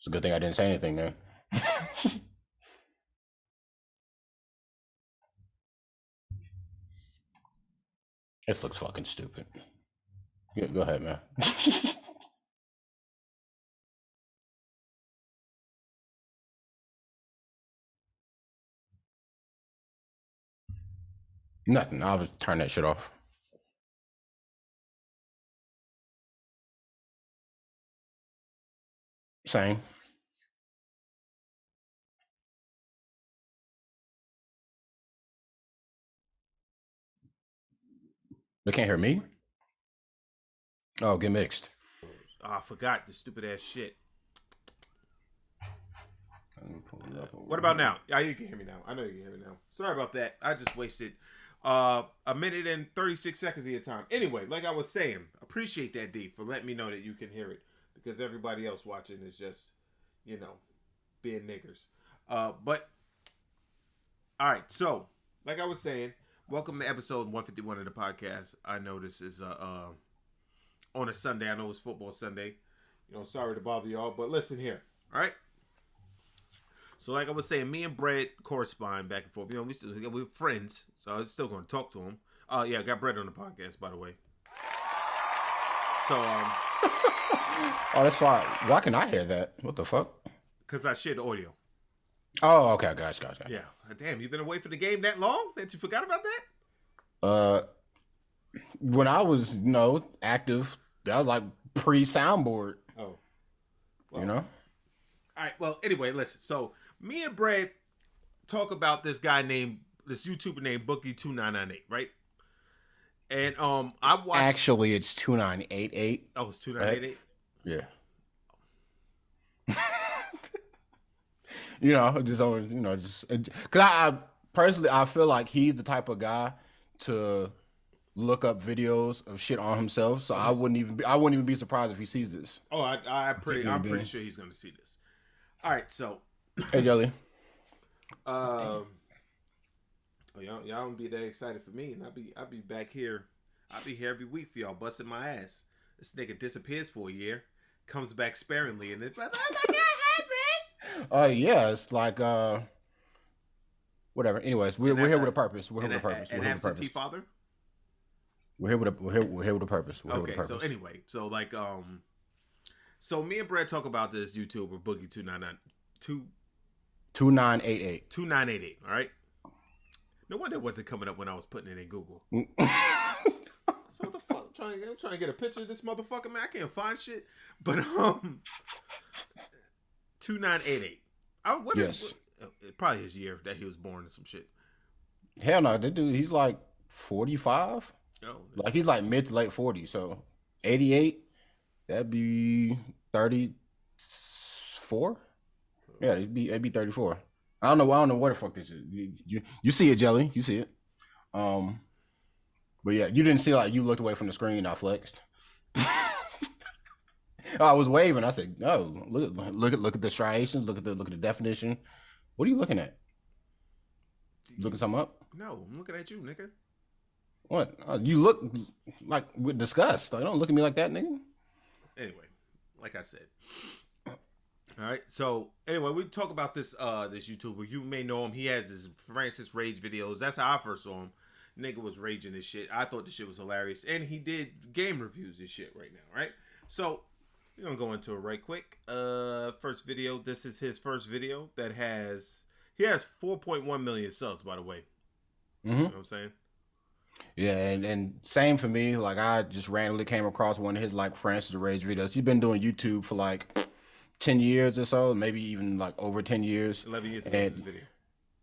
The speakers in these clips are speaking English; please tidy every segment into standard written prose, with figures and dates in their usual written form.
It's a good thing I didn't say anything then. This looks fucking stupid. Yeah, go ahead, man. Nothing. I was turn that shit off. Same. They can't hear me? Oh, get mixed. Oh, I forgot the stupid ass shit. What about now? Yeah, you can hear me now. I know you can hear me now. Sorry about that. I just wasted a minute and 36 seconds of your time. Anyway, like I was saying, appreciate that, D, for letting me know that you can hear it. Because everybody else watching is just, being niggers. But, all right. So, like I was saying, welcome to episode 151 of the podcast. I know this is on a Sunday. I know it's football Sunday. Sorry to bother y'all. But listen here. All right. So, like I was saying, me and Brett correspond back and forth. We're friends, so I was still going to talk to him. Yeah, I got Brett on the podcast, by the way. So, oh, that's why. Why can I hear that? What the fuck? Because I shared the audio. Oh, okay, gotcha. Yeah, damn, you been away for the game that long that you forgot about that? When I was, active, that was like pre-soundboard. Oh, well, All right. Well, anyway, listen. So, me and Brett talk about this YouTuber named Boogie 2998, right? And I watched. Actually, it's 2988. Oh, it's 2988. Yeah. just because I personally I feel like he's the type of guy to look up videos of shit on himself. So I wouldn't even be surprised if he sees this. Oh, I'm pretty sure he's going to see this. All right, so. Hey, Jelly. Y'all don't be that excited for me, and I'll be back here. I'll be here every week for y'all, busting my ass. This nigga disappears for a year, comes back sparingly, and it's like, oh my god, hi, man. Yeah, it's like whatever. Anyways, we're here with a purpose. We're here with a purpose. An absentee father. We're here with a purpose. Okay, so anyway, so like so me and Brett talk about this YouTuber Boogie 2988. 2988. All right. No wonder it wasn't coming up when I was putting it in Google. So what the fuck? I'm trying to get a picture of this motherfucker, man. I can't find shit. But 2988. Yes. Probably his year that he was born or some shit. Hell no, that dude, he's like 45. Oh, like he's like mid to late 40s. So 88, that'd be 34. Yeah, it'd be 34. I don't know what the fuck this is. You see it, Jelly. You see it. But yeah, you didn't see like you looked away from the screen. I flexed. I was waving. I said, "Oh, look at the striations. Look at the definition. What are you looking at? You looking something up? No, I'm looking at you, nigga. What? You look like with disgust. Like, don't look at me like that, nigga. Anyway, like I said. All right. So anyway, we talk about this this YouTuber. You may know him. He has his Francis Rage videos. That's how I first saw him. Nigga was raging this shit. I thought this shit was hilarious, and he did game reviews and shit right now. Right. So we're gonna go into it right quick. First video. This is his first video that he has 4.1 million subs, by the way. Mm-hmm. You know what I'm saying? Yeah, and same for me. Like I just randomly came across one of his like Francis Rage videos. He's been doing YouTube for like 10 years or so, maybe even like over 10 years. 11 years ago, this video.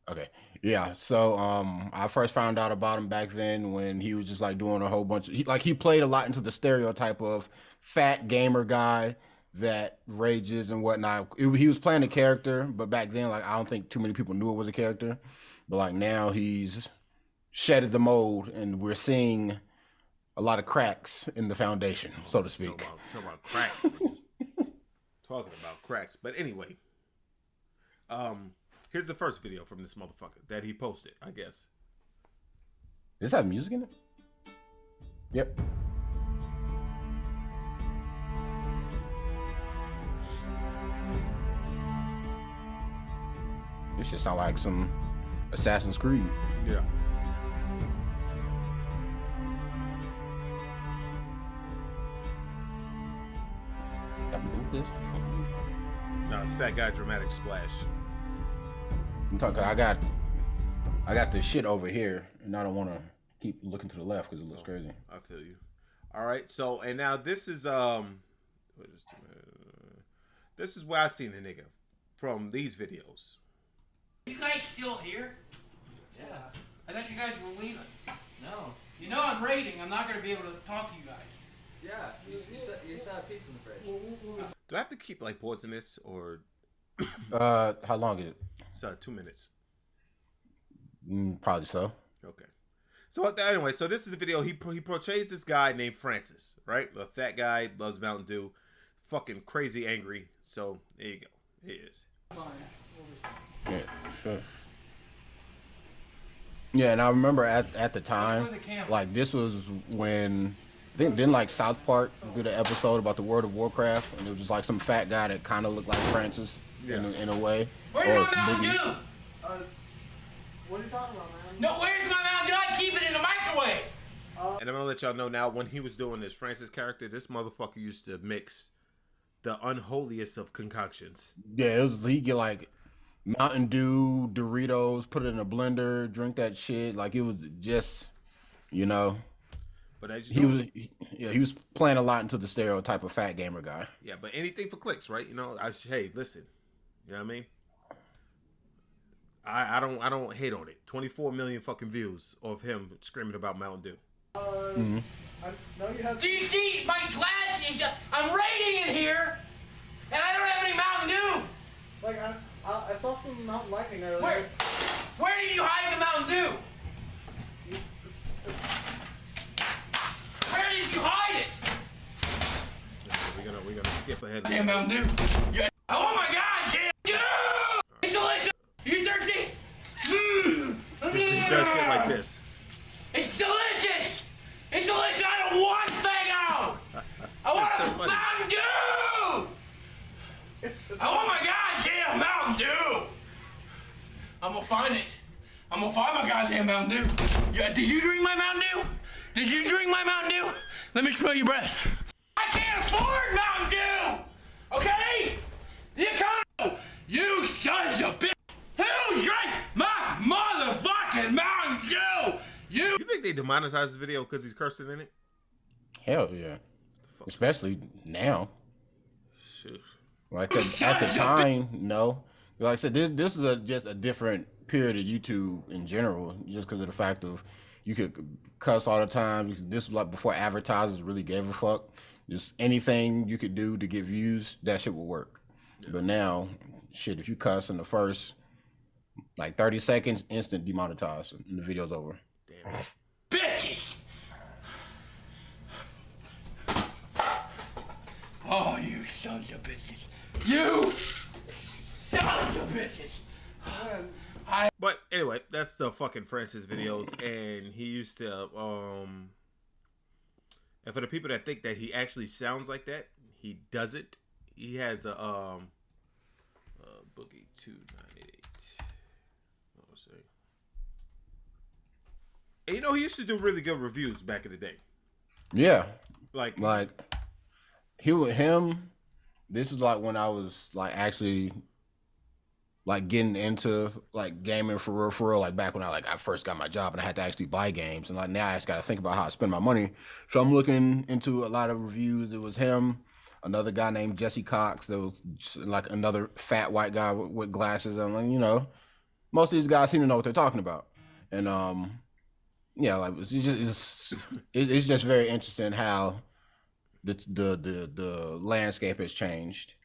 Okay. Yeah. So I first found out about him back then when he was just like doing a whole bunch of he played a lot into the stereotype of fat gamer guy that rages and whatnot. He was playing a character, but back then like I don't think too many people knew it was a character. But like now he's shedded the mold and we're seeing a lot of cracks in the foundation, so to speak. Talk about cracks. Talking about cracks. But anyway, here's the first video from this motherfucker that he posted, I guess. Does this have music in it? Yep. This shit sound like some Assassin's Creed. Yeah. I move this. No, it's Fat Guy Dramatic Splash. I'm talking. I got the shit over here, and I don't want to keep looking to the left because it looks crazy. I feel you. All right. So, and now this is what is this is where I seen the nigga from these videos. You guys still here? Yeah. I thought you guys were leaving. No. You know I'm raiding. I'm not going to be able to talk to you guys. Yeah. You still have pizza in the fridge. Do I have to keep like pausing this or? How long is it? It's 2 minutes. Probably so. Okay. So anyway, so this is the video. He portrays this guy named Francis, right? A fat guy, loves Mountain Dew, fucking crazy angry. So there you go. Here it is. Yeah, sure. Yeah, and I remember at the time, like this was when didn't like South Park do the episode about the World of Warcraft, and it was just like some fat guy that kind of looked like Francis in a way. Where's my Mountain Dew? What are you talking about, man? No, where's my Mountain Dew? I keep it in the microwave. And I'm gonna let y'all know now, when he was doing this Francis character, this motherfucker used to mix the unholiest of concoctions. Yeah, he get like Mountain Dew, Doritos, put it in a blender, drink that shit. Like it was just, you know. But as he was playing a lot into the stereotype of fat gamer guy. Yeah, but anything for clicks, right? You know, hey, listen, you know what I mean? I don't hate on it. 24 million fucking views of him screaming about Mountain Dew. No, you have. Do you see my glass? I'm raiding in here, and I don't have any Mountain Dew. Like I saw some Mountain Lightning earlier. Where did you hide the Mountain Dew? Where did you hide it? We're gonna skip ahead. Damn Mountain Dew. Yeah. Oh my God, damn Dew! It's delicious. You thirsty? He does shit like this. It's delicious. It's delicious. I don't want Fago. I want a Mountain Dew. Oh my God, damn Mountain Dew. I'm gonna find it. I'm gonna find my goddamn Mountain Dew. Yeah, did you drink my Mountain Dew? Did you drink my Mountain Dew? Let me smell your breath. I can't afford Mountain Dew! Okay? The economy! You sons of bitch! Who drank my motherfucking Mountain Dew? You think they demonetized this video because he's cursing in it? Hell yeah. Especially now. Shoot. Like at the time, no. Like I said, this is just a different period of YouTube in general, just because of the fact of you could cuss all the time. This was like before advertisers really gave a fuck. Just anything you could do to get views, that shit would work. Yeah. But now, shit, if you cuss in the first like 30 seconds, instant demonetized, and the video's over. Damn. bitches! Oh, you sons of bitches! You sons of bitches! But anyway, that's the fucking Francis videos, and he used to and for the people that think that he actually sounds like that, he doesn't. He has a Boogie 298. What was it? And you know, he used to do really good reviews back in the day. Yeah, like him. This was like when I was like actually like getting into like gaming for real, like back when I first got my job and I had to actually buy games, and like now I just got to think about how I spend my money. So I'm looking into a lot of reviews. It was him, another guy named Jesse Cox. There was like another fat white guy with glasses. And like, you know, most of these guys seem to know what they're talking about. And yeah, like it's just very interesting how the landscape has changed.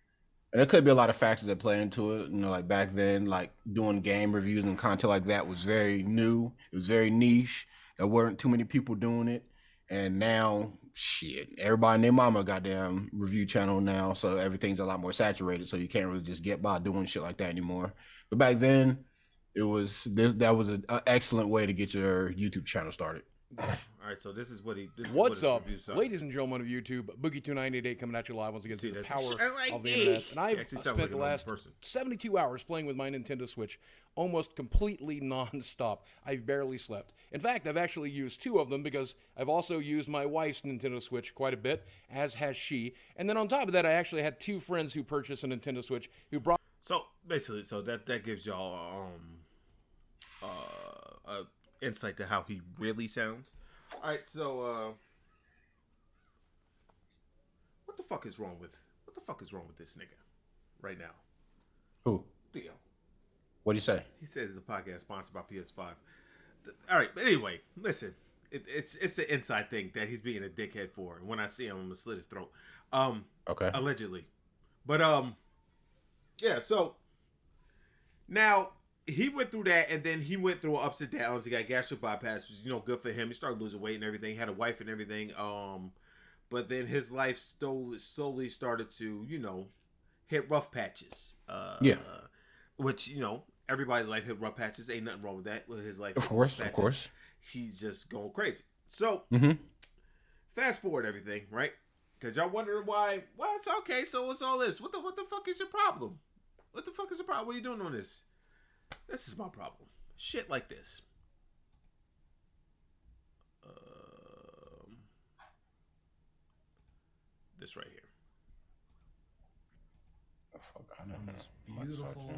And there could be a lot of factors that play into it. You know, like back then, like doing game reviews and content like that was very new. It was very niche. There weren't too many people doing it. And now, shit, everybody and their mama goddamn review channel now. So everything's a lot more saturated. So you can't really just get by doing shit like that anymore. But back then, that was an excellent way to get your YouTube channel started. I All right, so this is what he. This What's is what up, his review ladies and gentlemen of YouTube? Boogie2988 coming at you live once again See, through the that's- power like of the me. internet. And He I've actually sounds spent like a the normal last person. 72 hours playing with my Nintendo Switch almost completely non-stop. I've barely slept. In fact, I've actually used 2 of them because I've also used my wife's Nintendo Switch quite a bit, as has she. And then on top of that, I actually had 2 friends who purchased a Nintendo Switch who brought... So basically, that gives y'all insight to how he really sounds. All right, so what the fuck is wrong with this nigga right now? Who? Theo. What do you say? He says the podcast sponsored by PS5. All right, but anyway, listen, it's an inside thing that he's being a dickhead for. And when I see him, I'm gonna slit his throat. Okay. Allegedly, but yeah. So now he went through that, and then he went through ups and downs. He got gastric bypass, which is good for him. He started losing weight and everything. He had a wife and everything. But then his life slowly started to hit rough patches. Yeah. Which everybody's life hit rough patches. Ain't nothing wrong with that. With his life, Of course. He's just going crazy. So fast forward everything, right? Because y'all wondering why? Well, it's okay. So what's all this? What the fuck is your problem? What the fuck is the problem? What are you doing on this? This is my problem. Shit like this. This right here. Beautiful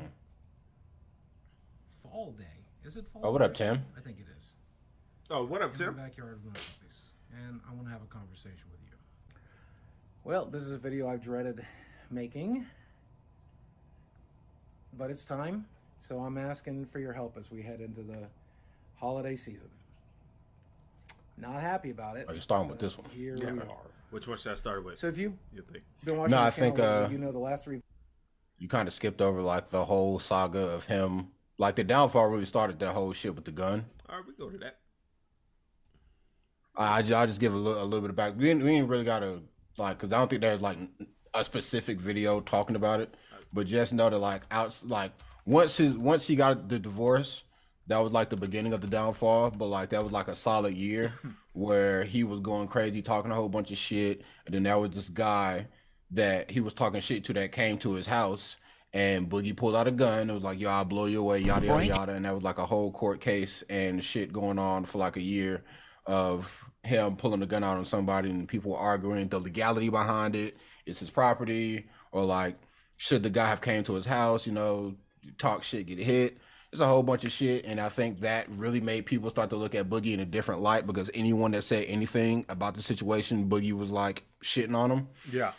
fall day. Is it fall? Oh, what up, Tim? I think it is. Oh, what up, In Tim? the backyard of my place, and I want to have a conversation with you. Well, this is a video I've dreaded making, but it's time, so I'm asking for your help as we head into the holiday season. Not happy about it. Oh, you're starting with this one. Here Yeah. we are. Which one should I start with? So if you've You think? been watching No, the I channel think, lately, you know the last 3 You kind of skipped over like the whole saga of him. Like the downfall really started that whole shit with the gun. All right, we go to that. I'll just give a little bit of back. We ain't really gotta like, cause I don't think there's like a specific video talking about it. But just know that once he got the divorce, that was like the beginning of the downfall. But like that was like a solid year where he was going crazy, talking a whole bunch of shit, and then there was this guy that he was talking shit to that came to his house. And Boogie pulled out a gun. It was like, yo, I'll blow you away, yada, yada, yada. And that was like a whole court case and shit going on for like a year of him pulling a gun out on somebody and people arguing the legality behind it. It's his property, or like, should the guy have came to his house, talk shit, get hit. There's a whole bunch of shit. And I think that really made people start to look at Boogie in a different light, because anyone that said anything about the situation, Boogie was like shitting on him. Yeah.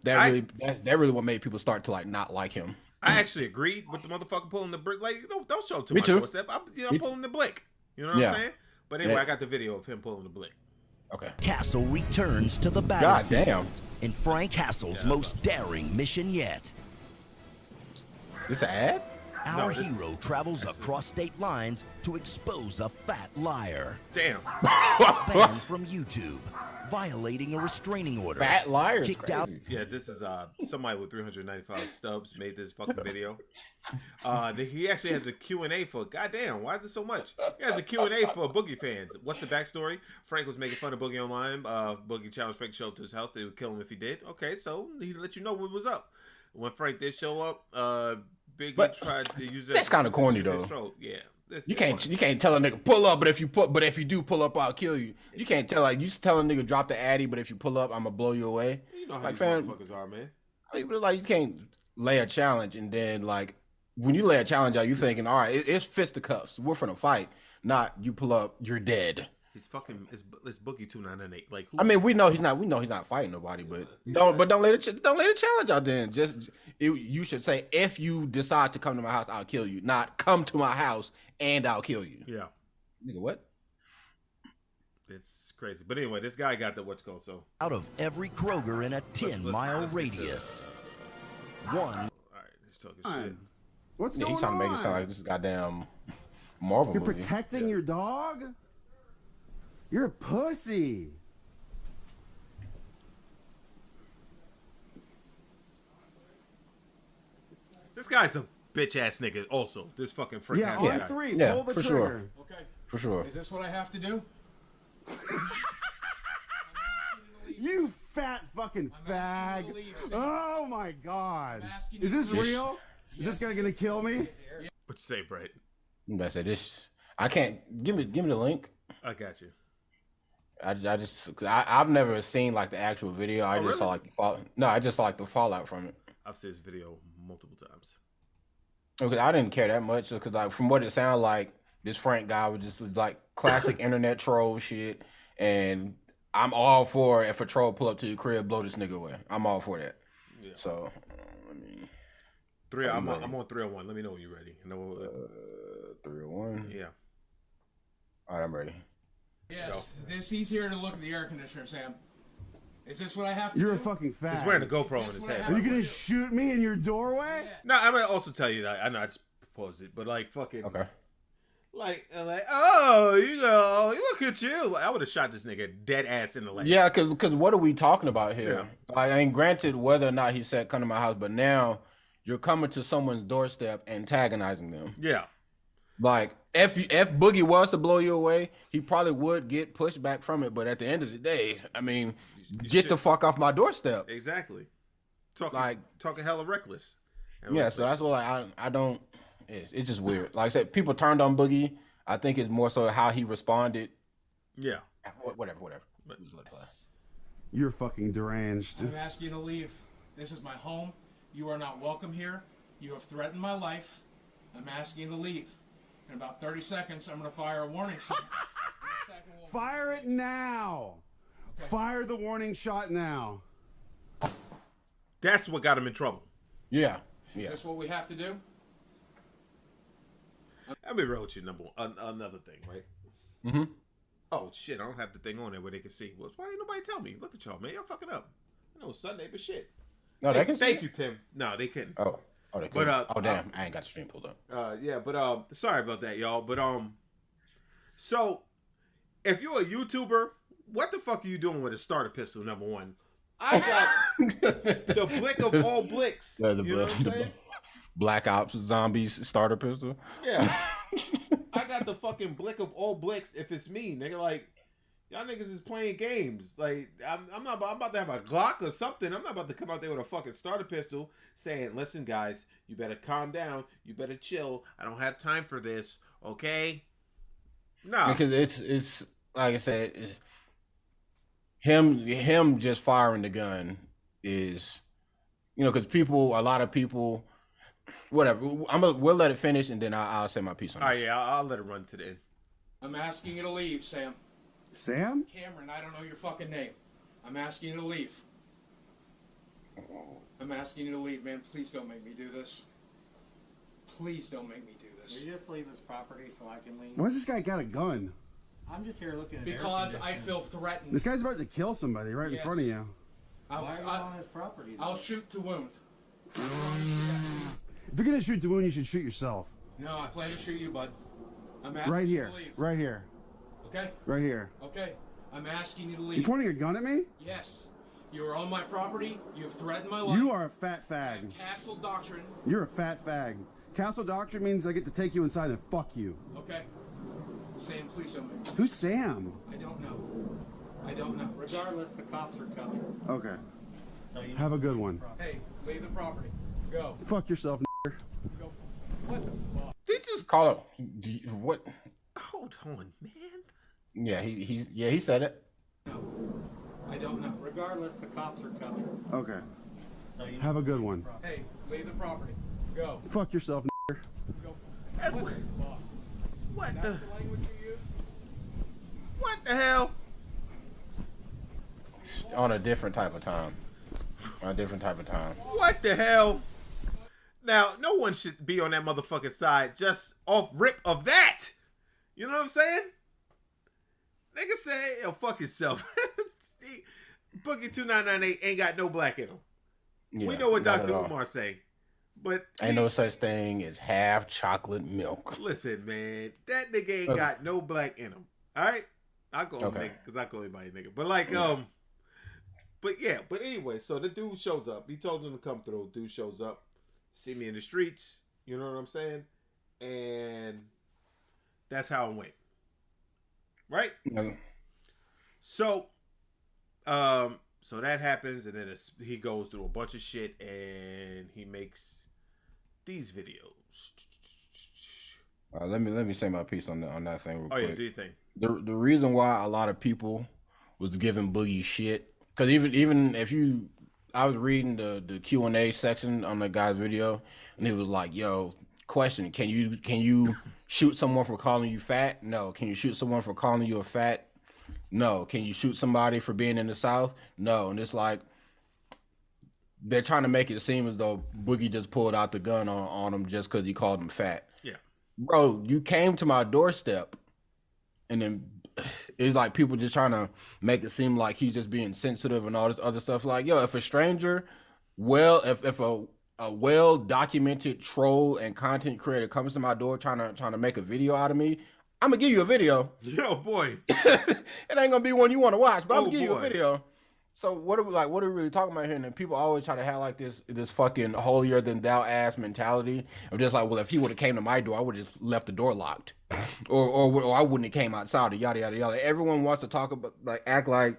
That really what made people start to like not like him. I actually agreed with the motherfucker pulling the brick. Like, don't show too Me much too. doorstep. I'm pulling the blick. You know what I'm saying? But anyway, I got the video of him pulling the blick. Okay. Castle returns to the God battlefield damn. in Frank Castle's most daring mission yet. This an ad? Our this- hero travels across state lines to expose a fat liar, Damn. banned from YouTube, violating a restraining order, Fat liar. is kicked out. crazy. Yeah, this is somebody with 395 stubs made this fucking video. He actually has a Q&A for, goddamn, why is it so much? He has a Q&A for Boogie fans. What's the backstory? Frank was making fun of Boogie online. Boogie challenged Frank to show up to his house. They would kill him if he did. Okay, so he let you know what was up. When Frank did show up, Biggie But tried to use it. that's kinda corny, though. Yeah. You can't tell a nigga pull up, but if you do pull up, I'll kill you. You can't tell you tell a nigga drop the addy, but if you pull up, I'm gonna blow you away. You know how like, these fam, motherfuckers are, man. like you can't lay a challenge and then like when you lay a challenge out, you thinking, all right, it's fisticuffs. We're finna fight, not you pull up, you're dead. He's fucking. It's Boogie 298. Like, I mean, we know he's not fighting nobody, but don't lay the challenge out. Then you should say, if you decide to come to my house, I'll kill you. Not come to my house and I'll kill you. Yeah, Nigga, what? it's crazy. But anyway, this guy got the what's called so. Out of every Kroger in a let's 10-mile get to, radius. One All right, he's talking shit. What's Yeah, going he's trying to make it sound on? like this goddamn Marvel You're movie. protecting your dog? You're a pussy. This guy's a bitch ass nigga. Also, this fucking freak Yeah, ass on guy. 3, Yeah, pull the for trigger. sure. Okay. For sure. Is this what I have to do? You fat fucking fag. Oh my god. Is this real? Is this guy gonna kill me? What you say, Brett? I said this. I can't give me the link. I got you. I've never seen like the actual video. I just saw like the fall. No, I just saw like the fallout from it. I've seen this video multiple times. Okay, I didn't care that much because like from what it sounded like, this Frank guy was like classic internet troll shit, and I'm all for if a troll pull up to your crib, blow this nigga away. I'm all for that. Yeah. So, let me. I'm on 301. Let me know when you're ready. 301. Yeah. All right, I'm ready. Yes, he's here to look at the air conditioner, Sam. Is this what I have to You're do? a fucking fag. He's wearing a GoPro in his head. Are you gonna shoot me in your doorway? Yeah. No, I'm gonna also tell you that I know I just proposed it, but like fucking. Okay. Like, oh, you go, look at you. I would have shot this nigga dead ass in the leg. Yeah, because what are we talking about here? Yeah. I mean, granted, whether or not he said come to my house, but now you're coming to someone's doorstep antagonizing them. Yeah. Like, if Boogie was to blow you away, he probably would get pushback from it. But at the end of the day, I mean, get the fuck off my doorstep. Exactly. Talking hella reckless. Yeah, so that's what I don't. It's just weird. Like I said, people turned on Boogie. I think it's more so how he responded. Yeah. Whatever. You're fucking deranged. I'm asking you to leave. This is my home. You are not welcome here. You have threatened my life. I'm asking you to leave. In about 30 seconds, I'm going to fire a warning shot. Fire it now. Okay. Fire the warning shot now. That's what got him in trouble. Yeah. Is this what we have to do? I'll be real with you, another thing, right? Mm-hmm. Oh, shit, I don't have the thing on there where they can see. Well, why ain't nobody tell me? Look at y'all, man. Y'all fucking up. I know it's Sunday, but shit. No, they can see. Thank you, Tim. No, they couldn't. Oh, they couldn't. Oh, damn. I ain't got the stream pulled up. Yeah, but sorry about that, y'all. But so if you're a YouTuber, what the fuck are you doing with a starter pistol? Number one, I got the blick of all blicks. Yeah, you know what I'm saying? Black Ops Zombies starter pistol. Yeah, I got the fucking blick of all blicks. If it's me, nigga, like y'all niggas is playing games. Like I'm about to have a Glock or something. I'm not about to come out there with a fucking starter pistol saying, "Listen, guys, you better calm down. You better chill. I don't have time for this." Okay? No, because it's like I said, it's him just firing the gun is, because a lot of people. Whatever. We'll let it finish, and then I'll say my piece on it. All right, yeah, I'll let it run to the end. I'm asking you to leave, Sam. Sam? Cameron, I don't know your fucking name. I'm asking you to leave. I'm asking you to leave, man. Please don't make me do this. Please don't make me do this. Will you just leave this property so I can leave? Why's this guy got a gun? I'm just here looking at because I feel threatened. This guy's about to kill somebody right in front of you. Why are you on his property? I'll shoot to wound. If you're gonna shoot the wound, you should shoot yourself. No, I plan to shoot you, bud. I'm asking right you here. to leave. Right here. Okay? Right here. Okay. I'm asking you to leave. You pointing a gun at me? Yes. You are on my property. You have threatened my life. You are a fat fag. Castle Doctrine. You're a fat fag. Castle Doctrine means I get to take you inside and fuck you. Okay. Sam, please don't make me. Who's Sam? I don't know. I don't know. Regardless, the cops are coming. Okay. So have a good one. Hey, leave the property. Go. Fuck yourself, Go. What the fuck? They just call it what? Hold on, man. Yeah, he said it. No, I don't know. Regardless, the cops are coming. Okay. So have a good one. Hey, leave the property. Go. Fuck yourself, Go. What the fuck? What That's the language you use? What the hell? On a different type of time. What the hell? Now, no one should be on that motherfucking side just off rip of that. You know what I'm saying? Nigga say, yo, fuck yourself. Boogie 2998 ain't got no black in him. Yeah, we know what Dr. Umar say. But ain't no such thing as half chocolate milk. Listen, man, that nigga ain't got no black in him. All right? I'll call him nigga because I call anybody nigga. But like, but anyway, so the dude shows up. He told him to come through. Dude shows up. See me in the streets. You know what I'm saying? And that's how it went. Right? So, so that happens, and then he goes through a bunch of shit, and he makes these videos. Let me say my piece on that thing real quick. Oh yeah, do you think the reason why a lot of people was giving Boogie shit, because even if you, I was reading the Q&A section on the guy's video, and he was like, "Yo, question: Can you shoot someone for calling you fat? No. Can you shoot someone for calling you a fat? No. Can you shoot somebody for being in the South? No." And it's like they're trying to make it seem as though Boogie just pulled out the gun on him just because he called him fat. Yeah, bro, you came to my doorstep, and then it's like people just trying to make it seem like he's just being sensitive and all this other stuff. Like, yo, if a stranger, if a well documented troll and content creator comes to my door trying to make a video out of me, I'm gonna give you a video. Yo, boy, it ain't gonna be one you want to watch, but I'm gonna give you a boy. video. So what are we really talking about here? And people always try to have like this fucking holier than thou ass mentality of just like, well, if he would have came to my door, I would have just left the door locked, or I wouldn't have came outside. Or yada yada yada. Everyone wants to talk about, like, act like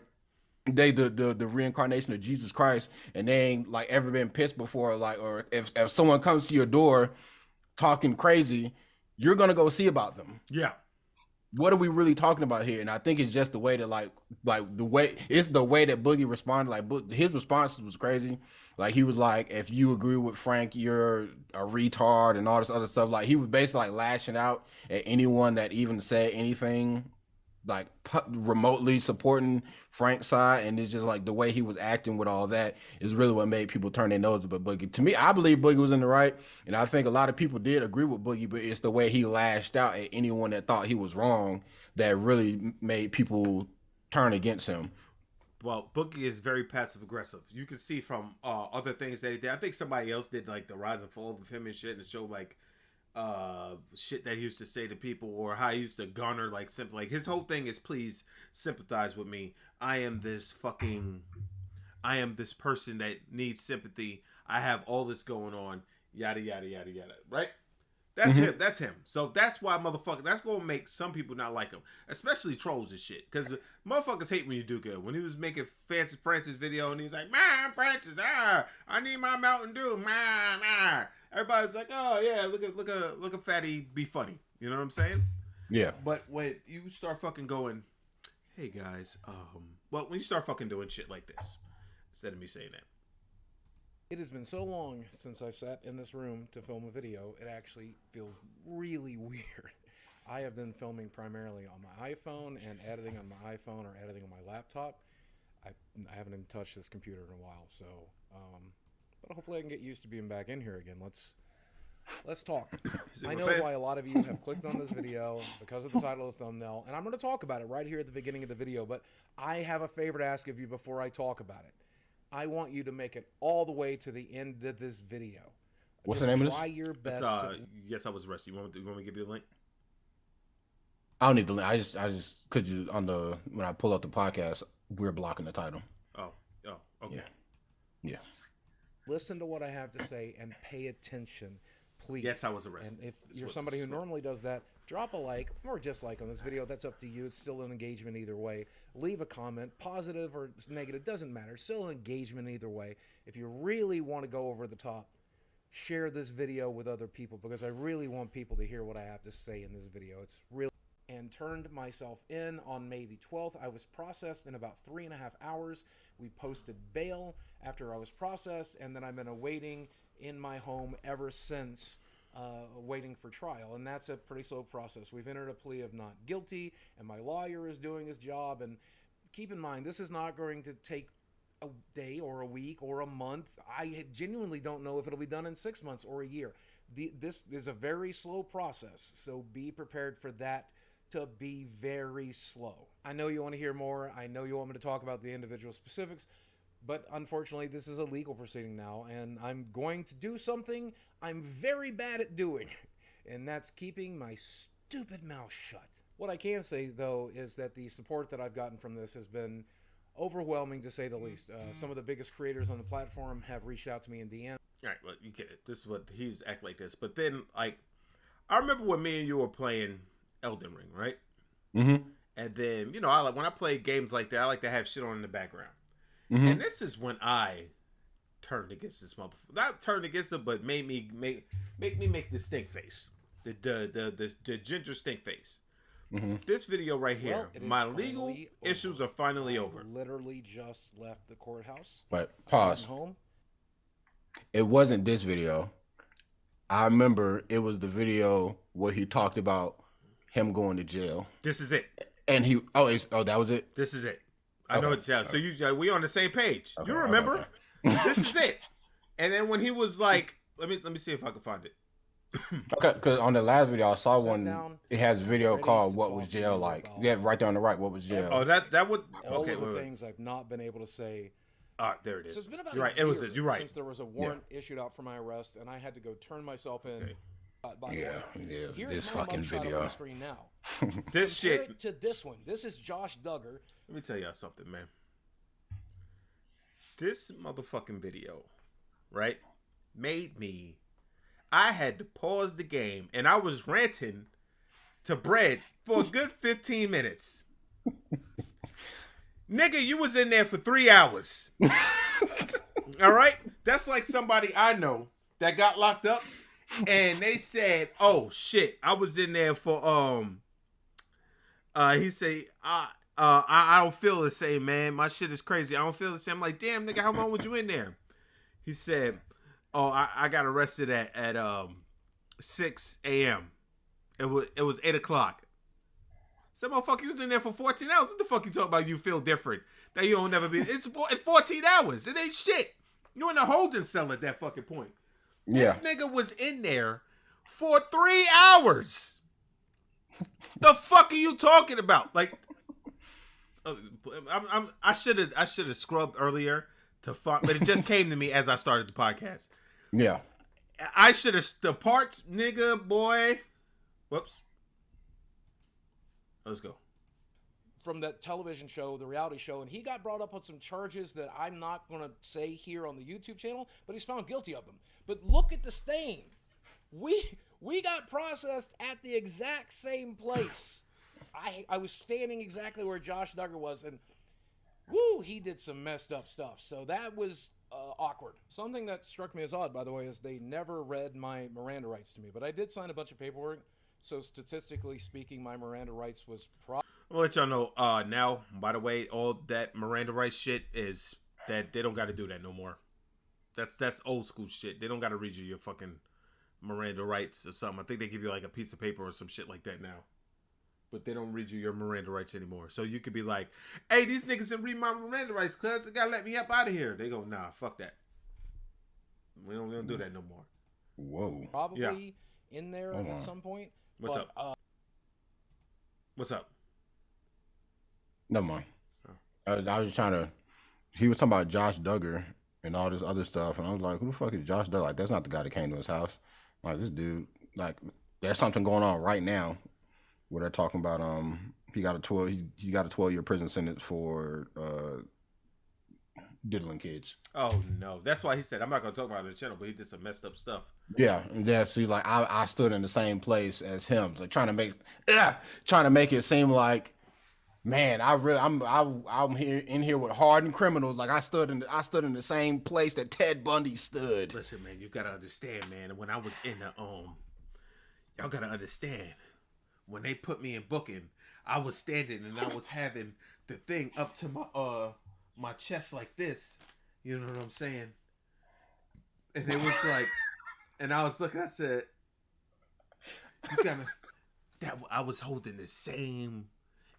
they the reincarnation of Jesus Christ, and they ain't like ever been pissed before. Like, or if someone comes to your door talking crazy, you're gonna go see about them. Yeah. What are we really talking about here? And I think it's just the way that like the way that Boogie responded. Like, his response was crazy. Like, he was like, if you agree with Frank, you're a retard and all this other stuff. Like, he was basically like lashing out at anyone that even said anything like remotely supporting Frank's side. And it's just like the way he was acting with all that is really what made people turn their noses. But Boogie, to me, I believe Boogie was in the right, and I think a lot of people did agree with Boogie, but it's the way he lashed out at anyone that thought he was wrong that really made people turn against him. Well, Boogie is very passive aggressive. You can see from other things that he did. I think somebody else did like the rise and fall of him and shit, and show like shit that he used to say to people, or how he used to garner like simply like his whole thing is, please sympathize with me. I am this person that needs sympathy. I have all this going on, yada yada yada yada, right? That's him. That's him. So that's why that's gonna make some people not like him, especially trolls and shit, because motherfuckers hate when you do good. When he was making Francis video and he was like, "Man, Francis, I need my Mountain Dew, man." Everybody's like, "Oh yeah, look at Fatty be funny." You know what I'm saying? Yeah. But when you start fucking going, "Hey guys," well, when you start fucking doing shit like this, instead of me saying that. It has been so long since I've sat in this room to film a video, it actually feels really weird. I have been filming primarily on my iPhone and editing on my iPhone or editing on my laptop. I haven't even touched this computer in a while, so but hopefully I can get used to being back in here again. Let's talk. I know why a lot of you have clicked on this video because of the title of the thumbnail, and I'm going to talk about it right here at the beginning of the video, but I have a favor to ask of you before I talk about it. I want you to make it all the way to the end of this video. What's the name of this? Try your best. Yes, I was arrested. You want me to give you the link? I don't need the link. I just could you when I pull up the podcast, we're blocking the title. Oh, okay. Yeah. Listen to what I have to say and pay attention, please. Yes, I was arrested. And if you're somebody who normally does that, drop a like or dislike on this video. That's up to you. It's still an engagement either way. Leave a comment, positive or negative, doesn't matter. Still an engagement either way. If you really want to go over the top, share this video with other people, because I really want people to hear what I have to say in this video. It's really... And turned myself in on May the 12th. I was processed in about 3.5 hours. We posted bail after I was processed, and then I've been awaiting in my home ever since, waiting for trial. And that's a pretty slow process. We've entered a plea of not guilty, and my lawyer is doing his job. And keep in mind, this is not going to take a day or a week or a month. I genuinely don't know if it'll be done in 6 months or a year. This is a very slow process, so be prepared for that to be very slow. I know you want to hear more. I know you want me to talk about the individual specifics, but unfortunately this is a legal proceeding now, and I'm going to do something I'm very bad at doing, and that's keeping my stupid mouth shut. What I can say, though, is that the support that I've gotten from this has been overwhelming, to say the least. Some of the biggest creators on the platform have reached out to me in DM. All right, well, you get it. This is what he's act like this. But then, like, I remember when me and you were playing Elden Ring, right? Mm-hmm. And then, you know, when I play games like that, I like to have shit on in the background. Mm-hmm. And this is when I turned against this motherfucker. Not turned against him, but made me make the stink face. The ginger stink face. Mm-hmm. This video right here, Well, it is my finally legal over. issues are finally over. Literally just left the courthouse. But pause. Heading home. It wasn't this video. I remember it was the video where he talked about him going to jail. This is it. And that was it? This is it. I know Okay. it's so we on the same page. Okay, You remember? okay. This is it. And then when he was like, let me see if I can find it. Okay, because on the last video I saw Sat one. down, It has a video ready called to "What talk Was to Jail you Like." about- Yeah, right there on the right. What was jail? Oh, that would All okay. of the Wait. things I've not been able to say. There it is. So it's been about You're a right. It was year you're right. since there was a warrant issued out for my arrest, and I had to go turn myself in. Okay. By the Yeah, way. yeah, Here's this my fucking mugshot up video. on the screen now. This Compare shit. it to this one. This is Josh Duggar. Let me tell y'all something, man. This motherfucking video, right, made me. I had to pause the game, and I was ranting to Bread for a good 15 minutes. Nigga, you was in there for 3 hours. All right? That's like somebody I know that got locked up, and they said, oh, shit, I was in there for, he said, I don't feel the same, man. My shit is crazy. I don't feel the same. I'm like, damn, nigga, how long was you in there? He said, oh, I got arrested at 6 a.m. It was 8 o'clock. Some motherfucker, you was in there for 14 hours. What the fuck you talking about? You feel different. That you don't never be. It's 14 hours. It ain't shit. You in a holding cell at that fucking point. Yeah. This nigga was in there for 3 hours. The fuck are you talking about? Like, I should have scrubbed earlier to fuck, but it just came to me as I started the podcast. Yeah. I should have the parts, nigga, boy. Whoops. Let's go. From that television show, the reality show, and he got brought up on some charges that I'm not going to say here on the YouTube channel, but he's found guilty of them. But look at the stain. We got processed at the exact same place. I was standing exactly where Josh Duggar was, and woo, he did some messed up stuff. So that was awkward. Something that struck me as odd, by the way, is they never read my Miranda rights to me, but I did sign a bunch of paperwork. So statistically speaking, my Miranda rights was I'll let y'all know now, by the way, all that Miranda rights shit is that they don't got to do that no more. That's old school shit. They don't got to read you your fucking Miranda rights or something. I think they give you like a piece of paper or some shit like that now. But they don't read you your Miranda rights anymore. So you could be like, hey, these niggas didn't read my Miranda rights, cuz they gotta let me up out of here. They go, nah, fuck that. We don't do that no more. Whoa. probably in there at some point. What's but, up? What's up? Never mind. I was trying to. He was talking about Josh Duggar and all this other stuff, and I was like, "Who the fuck is Josh Duggar? Like, that's not the guy that came to his house. Like, this dude. Like, there's something going on right now where they're talking about. He got a 12-year prison sentence for diddling kids. Oh no, that's why he said I'm not gonna talk about it on the channel, but he did some messed up stuff. Yeah, and yeah. See, like, I stood in the same place as him, like trying to make it seem like. Man, I'm here in here with hardened criminals. Like I stood in the same place that Ted Bundy stood. Listen, man, you gotta understand, man. When I was in the y'all gotta understand. When they put me in booking, I was standing and I was having the thing up to my chest like this. You know what I'm saying? And it was like, and I was looking. I said, "You gotta." That I was holding the same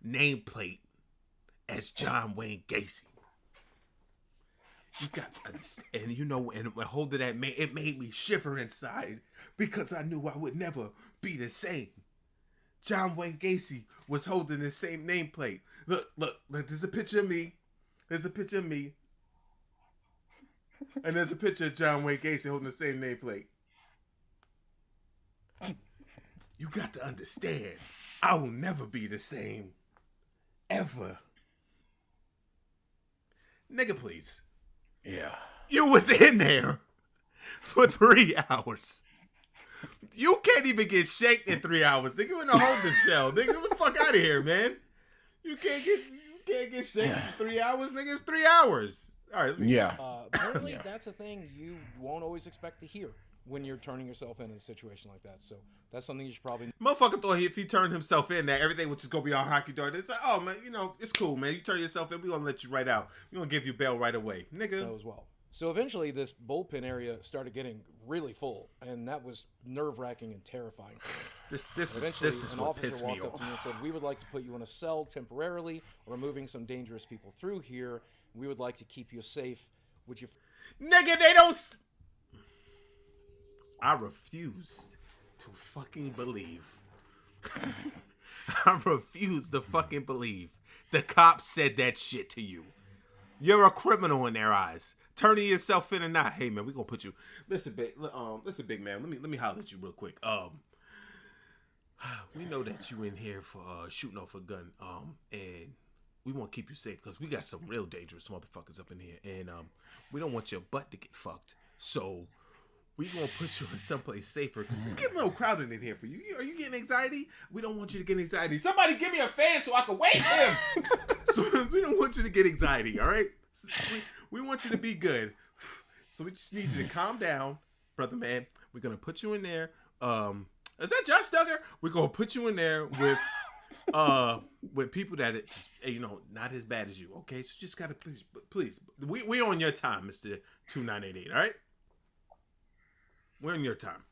nameplate as John Wayne Gacy. You got to understand, and you know, and when holding that, it made me shiver inside because I knew I would never be the same. John Wayne Gacy was holding the same nameplate. Look, there's a picture of me. There's a picture of me. And there's a picture of John Wayne Gacy holding the same nameplate. You got to understand, I will never be the same. Ever. Nigga, please. Yeah. You was in there for 3 hours. You can't even get shanked in 3 hours. Nigga, you in a holding shell. Nigga, get the fuck out of here, man. You can't get shaken for 3 hours, nigga. It's 3 hours. All right. Yeah. Apparently, that's a thing you won't always expect to hear when you're turning yourself in a situation like that. So that's something you should probably. Motherfucker thought if he turned himself in, that everything was just gonna be all hockey dory. It's like, oh man, it's cool, man. You turn yourself in, we gonna let you right out. We gonna give you bail right away, nigga. As well. So eventually, this bullpen area started getting really full, and that was nerve-wracking and terrifying. This is an what officer pissed me walked up off. to me and said, "We would like to put you in a cell temporarily. We're moving some dangerous people through here. We would like to keep you safe. Would you?" Nigga, they don't. I refuse to fucking believe. I refuse to fucking believe the cops said that shit to you. You're a criminal in their eyes. Turning yourself in or not. Hey man, we gonna put you. Listen, big man. Let me holler at you real quick. We know that you in here for shooting off a gun. And we want to keep you safe because we got some real dangerous motherfuckers up in here, and we don't want your butt to get fucked. So we gonna put you in someplace safer because it's getting a little crowded in here for you. Are you getting anxiety? We don't want you to get anxiety. Somebody give me a fan so I can wake him. So we don't want you to get anxiety. All right. We want you to be good. So we just need you to calm down, brother man. We're gonna put you in there. Is that Josh Duggar? We're gonna put you in there with people that it just, not as bad as you. Okay, so just gotta please. We on your time, Mr. 2988. All right, we're on your time.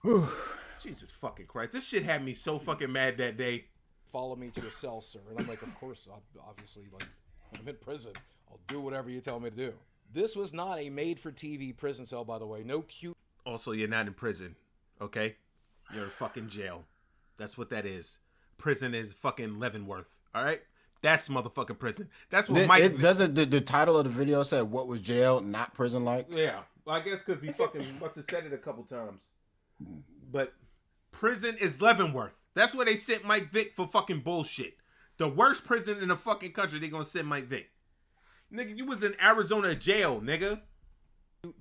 Jesus fucking Christ, this shit had me so fucking mad that day. Follow me to a cell, sir. And I'm like, of course, obviously, like, I'm in prison. I'll do whatever you tell me to do. This was not a made-for-TV prison cell, by the way. No cute. Also, you're not in prison, okay? You're in fucking jail. That's what that is. Prison is fucking Leavenworth, all right? That's motherfucking prison. That's what Mike... Doesn't the title of the video say what was jail, not prison like? Yeah. Well, I guess because he fucking must have said it a couple times. But prison is Leavenworth. That's where they sent Mike Vick for fucking bullshit. The worst prison in the fucking country, they gonna send Mike Vick. Nigga, you was in Arizona jail, nigga.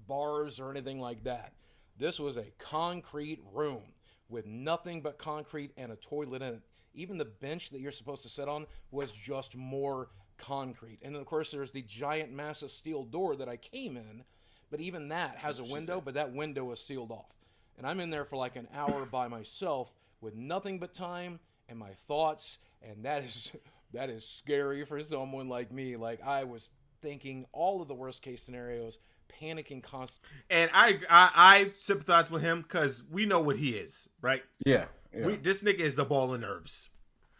Bars or anything like that. This was a concrete room with nothing but concrete and a toilet in it. Even the bench that you're supposed to sit on was just more concrete. And then, of course, there's the giant, massive steel door that I came in. But even that has a window, but that window is sealed off. And I'm in there for like an hour by myself with nothing but time and my thoughts. And that is scary for someone like me. Like, I was thinking all of the worst case scenarios, panicking constantly. And I sympathize with him because we know what he is, right? Yeah. This nigga is a ball of nerves.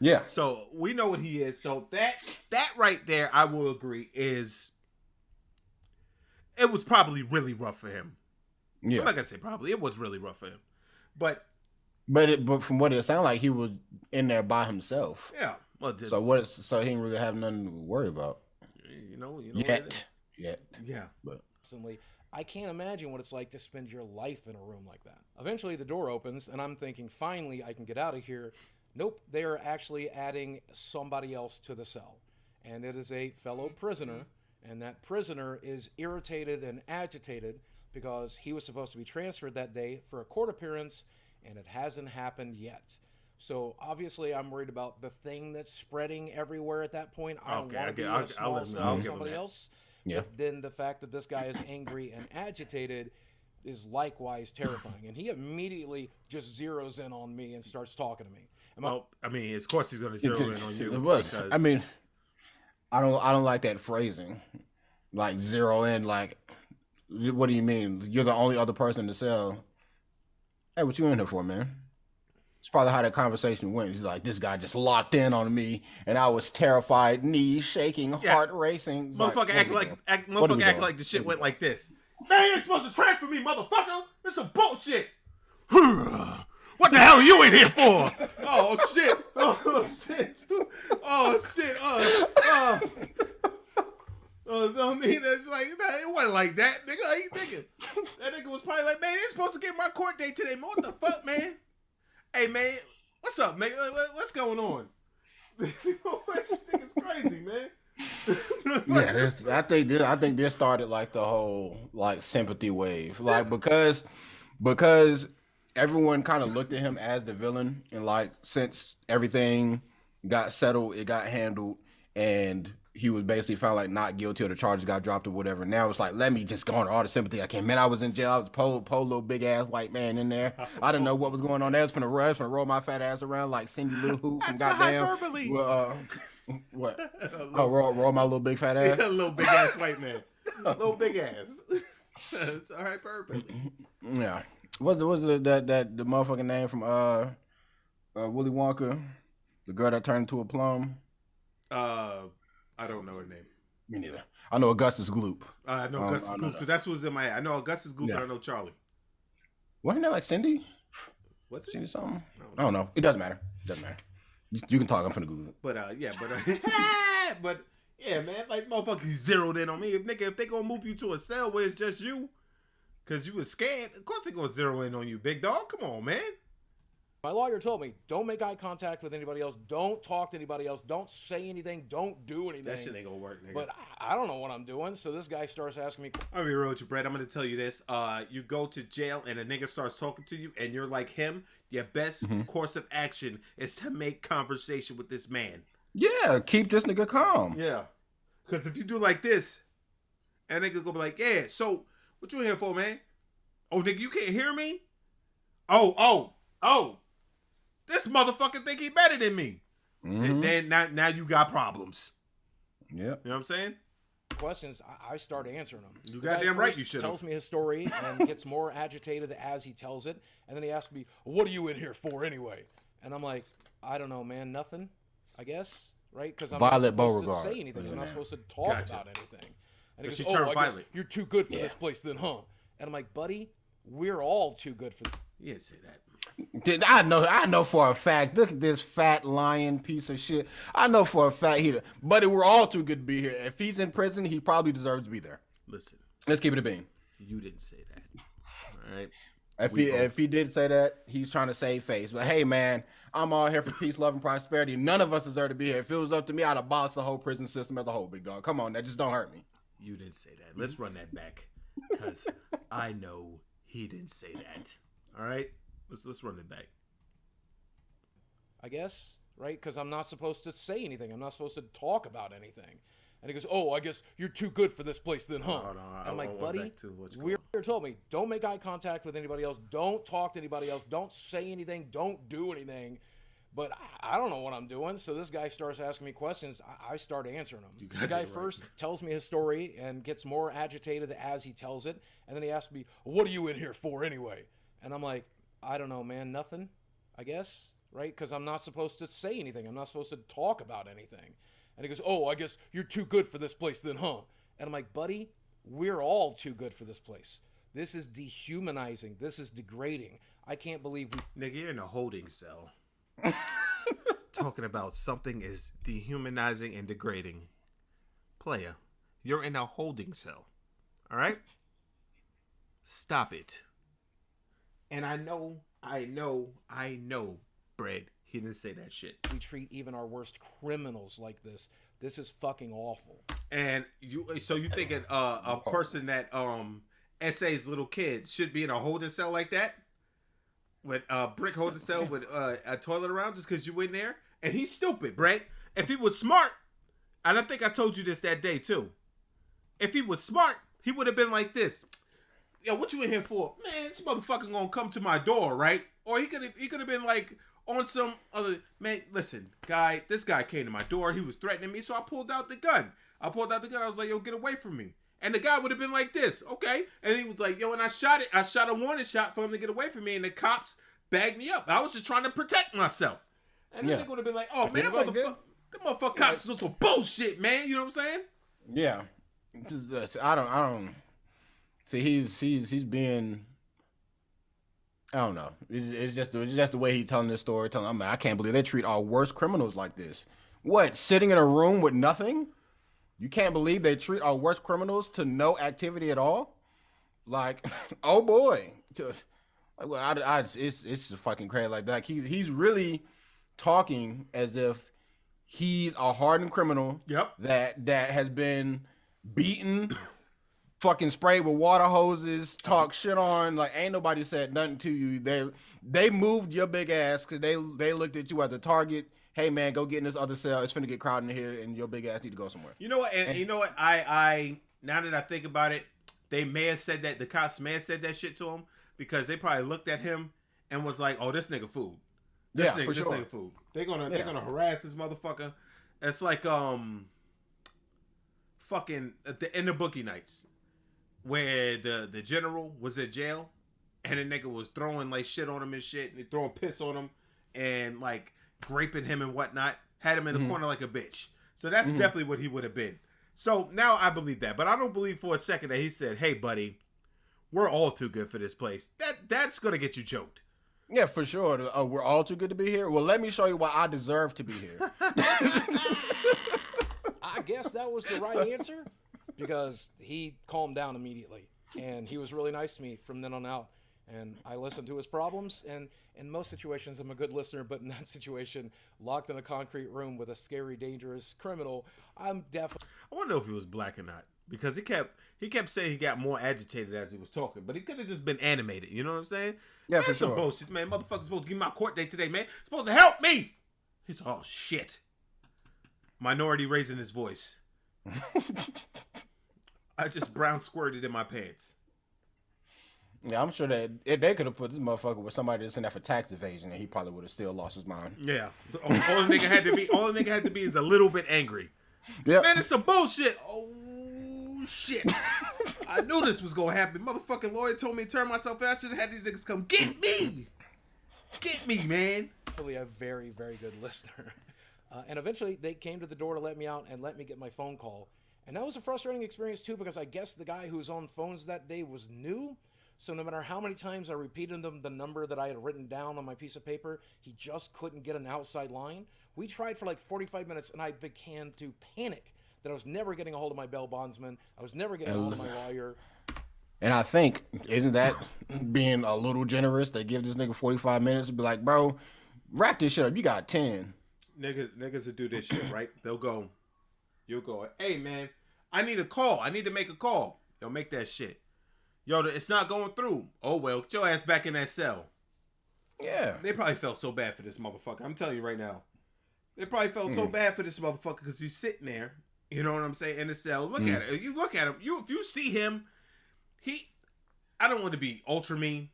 Yeah. So we know what he is. So that right there, I will agree, it was probably really rough for him. Yeah. I'm not gonna say probably. It was really rough for him. But from what it sounded like, he was in there by himself. Yeah. Well, so he didn't really have nothing to worry about. You know yet. Yeah. But I can't imagine what it's like to spend your life in a room like that. Eventually the door opens and I'm thinking, finally I can get out of here. Nope, they are actually adding somebody else to the cell. And it is a fellow prisoner, and that prisoner is irritated and agitated because he was supposed to be transferred that day for a court appearance, and it hasn't happened yet. So obviously I'm worried about the thing that's spreading everywhere at that point. I don't want to be in a small cell with somebody else. Yeah. But then the fact that this guy is angry and agitated is likewise terrifying. And he immediately just zeroes in on me and starts talking to me. Of course he's going to zero in on you. It was. Because... I don't like that phrasing. Like zero in, like, what do you mean? You're the only other person in the cell. Hey, what you in here for, man? It's probably how that conversation went. He's like, this guy just locked in on me, and I was terrified, knees shaking, heart racing. Motherfucker act like the shit went like this. Man, you ain't supposed to transfer me, motherfucker. This some bullshit. What the hell are you in here for? Oh shit. Oh shit. Oh shit. It's like, it wasn't like that, nigga. How you thinking? That nigga was probably like, man, they supposed to get my court date today. Man, what the fuck, man? Hey, man, what's up, man? What's going on? This nigga's crazy, man. Yeah, I think this started like the whole like sympathy wave, like because everyone kind of looked at him as the villain, and like since everything got settled, it got handled, and he was basically found like not guilty, or the charges got dropped or whatever. Now it's like, let me just garner all the sympathy I can. Man, I was in jail. I was a little big ass white man in there. I didn't know what was going on. They was finna roll my fat ass around like Cindy Lou Who from goddamn. Hyperbole. What? Roll my little big fat ass. A little big ass white man. Little big ass. It's all hyperbole. Yeah. What's the the motherfucking name from Willy Wonka? The girl that turned into a plum. I don't know her name. Me neither. I know Augustus Gloop. I know Augustus Gloop. So that's what's in my head. I know Augustus Gloop, but I know Charlie. Wasn't that like Cindy? What's it? Cindy something? I don't know. It doesn't matter. You can talk. I'm finna Google it. But yeah, man, like motherfucker, you zeroed in on me. If they gonna move you to a cell where it's just you, cause you was scared, of course they gonna zero in on you, big dog. Come on, man. My lawyer told me, don't make eye contact with anybody else. Don't talk to anybody else. Don't say anything. Don't do anything. That shit ain't gonna work, nigga. But I don't know what I'm doing. So this guy starts asking me. I'll be real with you, Brett. I'm gonna tell you this. You go to jail and a nigga starts talking to you and you're like him. Your best course of action is to make conversation with this man. Yeah, keep this nigga calm. Yeah. Because if you do like this, and nigga gonna be like, yeah, so what you in here for, man? Oh, nigga, you can't hear me? Oh. This motherfucker think he better than me. And then now you got problems. Yeah. You know what I'm saying? Questions, I start answering them. You goddamn right you should. Tells me his story and gets more agitated as he tells it. And then he asks me, what are you in here for anyway? And I'm like, I don't know, man. Nothing, I guess. Right? Because I'm Violet not supposed Beauregard. to say anything. I'm not supposed to talk about anything. And he She goes, turned I guess violet. you're too good for this place then, huh? And I'm like, buddy, we're all too good for this. You didn't say that. I know for a fact. Look at this fat lying piece of shit. I know for a fact buddy, we're all too good to be here. If he's in prison, he probably deserves to be there. Listen. Let's keep it a bean. You didn't say that. All right. If he did say that, he's trying to save face. But hey, man, I'm all here for peace, love, and prosperity. None of us deserve to be here. If it was up to me, I'd abolish the whole prison system as a whole, big dog. Come on, that just don't hurt me. You didn't say that. Let's run that back, because I know he didn't say that. All right, let's run it back. I guess, right? Because I'm not supposed to say anything. I'm not supposed to talk about anything. And he goes, oh, I guess you're too good for this place then, huh? No, I'm like, buddy, we're told me, don't make eye contact with anybody else. Don't talk to anybody else. Don't say anything. Don't do anything. But I don't know what I'm doing. So this guy starts asking me questions. I start answering them. The guy first tells me his story and gets more agitated as he tells it. And then he asks me, what are you in here for anyway? And I'm like, I don't know, man. Nothing, I guess. Right? Because I'm not supposed to say anything. I'm not supposed to talk about anything. And he goes, oh, I guess you're too good for this place then, huh? And I'm like, buddy, we're all too good for this place. This is dehumanizing. This is degrading. I can't believe Nigga, you're in a holding cell. Talking about something is dehumanizing and degrading. Player, you're in a holding cell. All right? Stop it. And I know, Brad, he didn't say that shit. We treat even our worst criminals like this. This is fucking awful. And you thinking a person that essays little kids should be in a holding cell like that? With a brick holding cell with a toilet around just because you in there? And he's stupid, Brad. If he was smart, and I think I told you this that day too. If he was smart, he would have been like this. Yo, what you in here for? Man, this motherfucker gonna come to my door, right? Or he could have been like on some other, man, listen, this guy came to my door. He was threatening me, so I pulled out the gun. I was like, yo, get away from me. And the guy would have been like this, okay? And he was like, yo, and I shot a warning shot for him to get away from me, and the cops bagged me up. I was just trying to protect myself. And then they would have been like, oh, man, that motherfucker cops is some bullshit, man. You know what I'm saying? Yeah. I don't. See, he's being... I don't know. It's just the way he's telling this story. I can't believe they treat our worst criminals like this. What? Sitting in a room with nothing? You can't believe they treat our worst criminals to no activity at all? Like, oh boy. It's just fucking crazy like that. Like he's really talking as if he's a hardened criminal. Yep. That has been beaten, fucking sprayed with water hoses, talk shit on. Like ain't nobody said nothing to you. They moved your big ass because they looked at you as a target. hey man, go get in this other cell. It's finna get crowded in here, and your big ass need to go somewhere. You know what? And you know what? I now that I think about it, they may have said that the cops may have said that shit to him because they probably looked at him and was like, "Oh, this nigga food. This nigga food. They're gonna harass this motherfucker." It's like fucking in the Boogie nights where the general was in jail and the nigga was throwing like shit on him and shit, and throwing piss on him and like graping him and whatnot. Had him in the corner like a bitch. So that's definitely what he would have been. So now I believe that, but I don't believe for a second that he said, "Hey, buddy, we're all too good for this place." That's gonna get you choked. Yeah, for sure. Oh, we're all too good to be here. Well, let me show you why I deserve to be here. I guess that was the right answer because he calmed down immediately, and he was really nice to me from then on out. And I listened to his problems, and in most situations, I'm a good listener, but in that situation, locked in a concrete room with a scary, dangerous criminal, I'm definitely... I wonder if he was black or not, because he kept saying he got more agitated as he was talking, but he could have just been animated, you know what I'm saying? Yeah, That's for some sure. bullshit, man. Motherfucker's supposed to give me my court date today, man. Supposed to help me! He's, oh, shit. Minority raising his voice. I just brown squirted in my pants. Yeah, I'm sure that they could have put this motherfucker with somebody that's in there for tax evasion, and he probably would have still lost his mind. Yeah, all the nigga had to be is a little bit angry. Yeah, man, it's some bullshit. Oh shit! I knew this was gonna happen. Motherfucking lawyer told me to turn myself in. I should have had these niggas come get me, man. Hopefully, a very, very good listener. And eventually, they came to the door to let me out and let me get my phone call. And that was a frustrating experience too, because I guess the guy who was on phones that day was new. So no matter how many times I repeated them the number that I had written down on my piece of paper, he just couldn't get an outside line. We tried for like 45 minutes, and I began to panic that I was never getting a hold of my bail bondsman. I was never getting a hold of my lawyer. And I think, isn't that being a little generous? They give this nigga 45 minutes and be like, bro, wrap this shit up. You got 10. Niggas that do this shit, right? You'll go, hey man, I need a call. I need to make a call. They'll make that shit. Yo, it's not going through. Oh, well, get your ass back in that cell. Yeah. They probably felt so bad for this motherfucker. I'm telling you right now. They probably felt so bad for this motherfucker because he's sitting there, you know what I'm saying, in the cell. Look at it. You look at him. If you see him, I don't want to be ultra mean,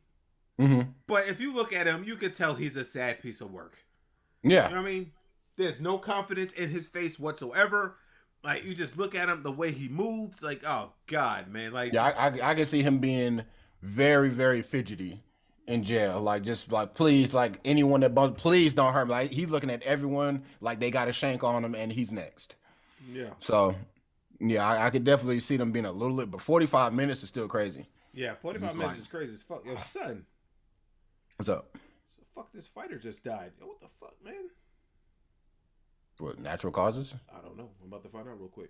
but if you look at him, you can tell he's a sad piece of work. Yeah. You know what I mean? There's no confidence in his face whatsoever. Like, you just look at him, the way he moves, like, oh, God, man. Like, yeah, I can see him being very, very fidgety in jail. Like, just, like, please, like, anyone that please don't hurt me. Like, he's looking at everyone like they got a shank on him, and he's next. Yeah. So, yeah, I could definitely see them being a little bit, but 45 minutes is still crazy. Yeah, 45 minutes is crazy as fuck. Yo, son. What's up? So, fuck, this fighter just died. Yo, what the fuck, man? What, natural causes? I don't know. I'm about to find out real quick.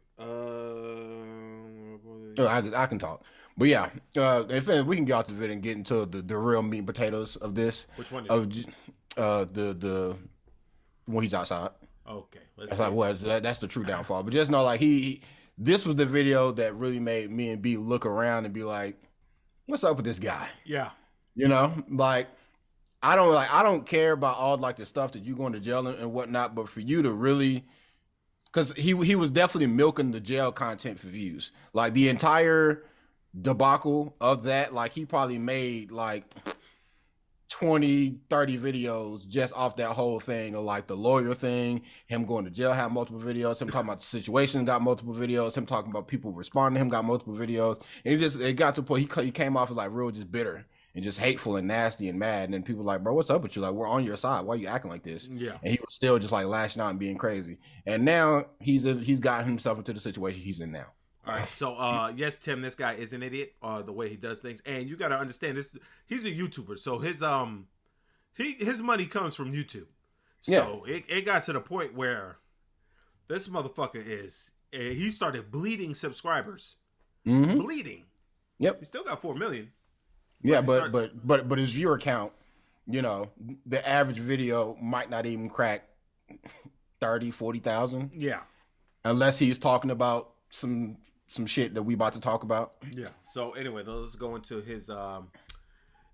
I can talk. But yeah, if we can get out to the video and get into the real meat and potatoes of this. Which one is the when he's outside. Okay. That's the true downfall. But just know, like, this was the video that really made me and B look around and be like, what's up with this guy? Yeah. You know, like, I don't care about all like the stuff that you going to jail and whatnot, but for you to really, because he was definitely milking the jail content for views. Like, the entire debacle of that, like, he probably made like 20, 30 videos just off that whole thing of like the lawyer thing, him going to jail, have multiple videos, him talking about the situation, got multiple videos, him talking about people responding to him, got multiple videos. And it got to a point he came off as like real just bitter and just hateful and nasty and mad. And then people like, bro, what's up with you? Like, we're on your side. Why are you acting like this? Yeah. And he was still just like lashing out and being crazy. And now he's gotten himself into the situation he's in now. All right. So, yes, Tim, this guy is an idiot, the way he does things. And you got to understand this. He's a YouTuber. So his money comes from YouTube. So it got to the point where this motherfucker he started bleeding subscribers. Bleeding. Yep. He still got 4 million. Yeah, but his viewer count, you know, the average video might not even crack 30, 40,000. Yeah. Unless he's talking about some shit that we about to talk about. Yeah. So anyway, let's go into his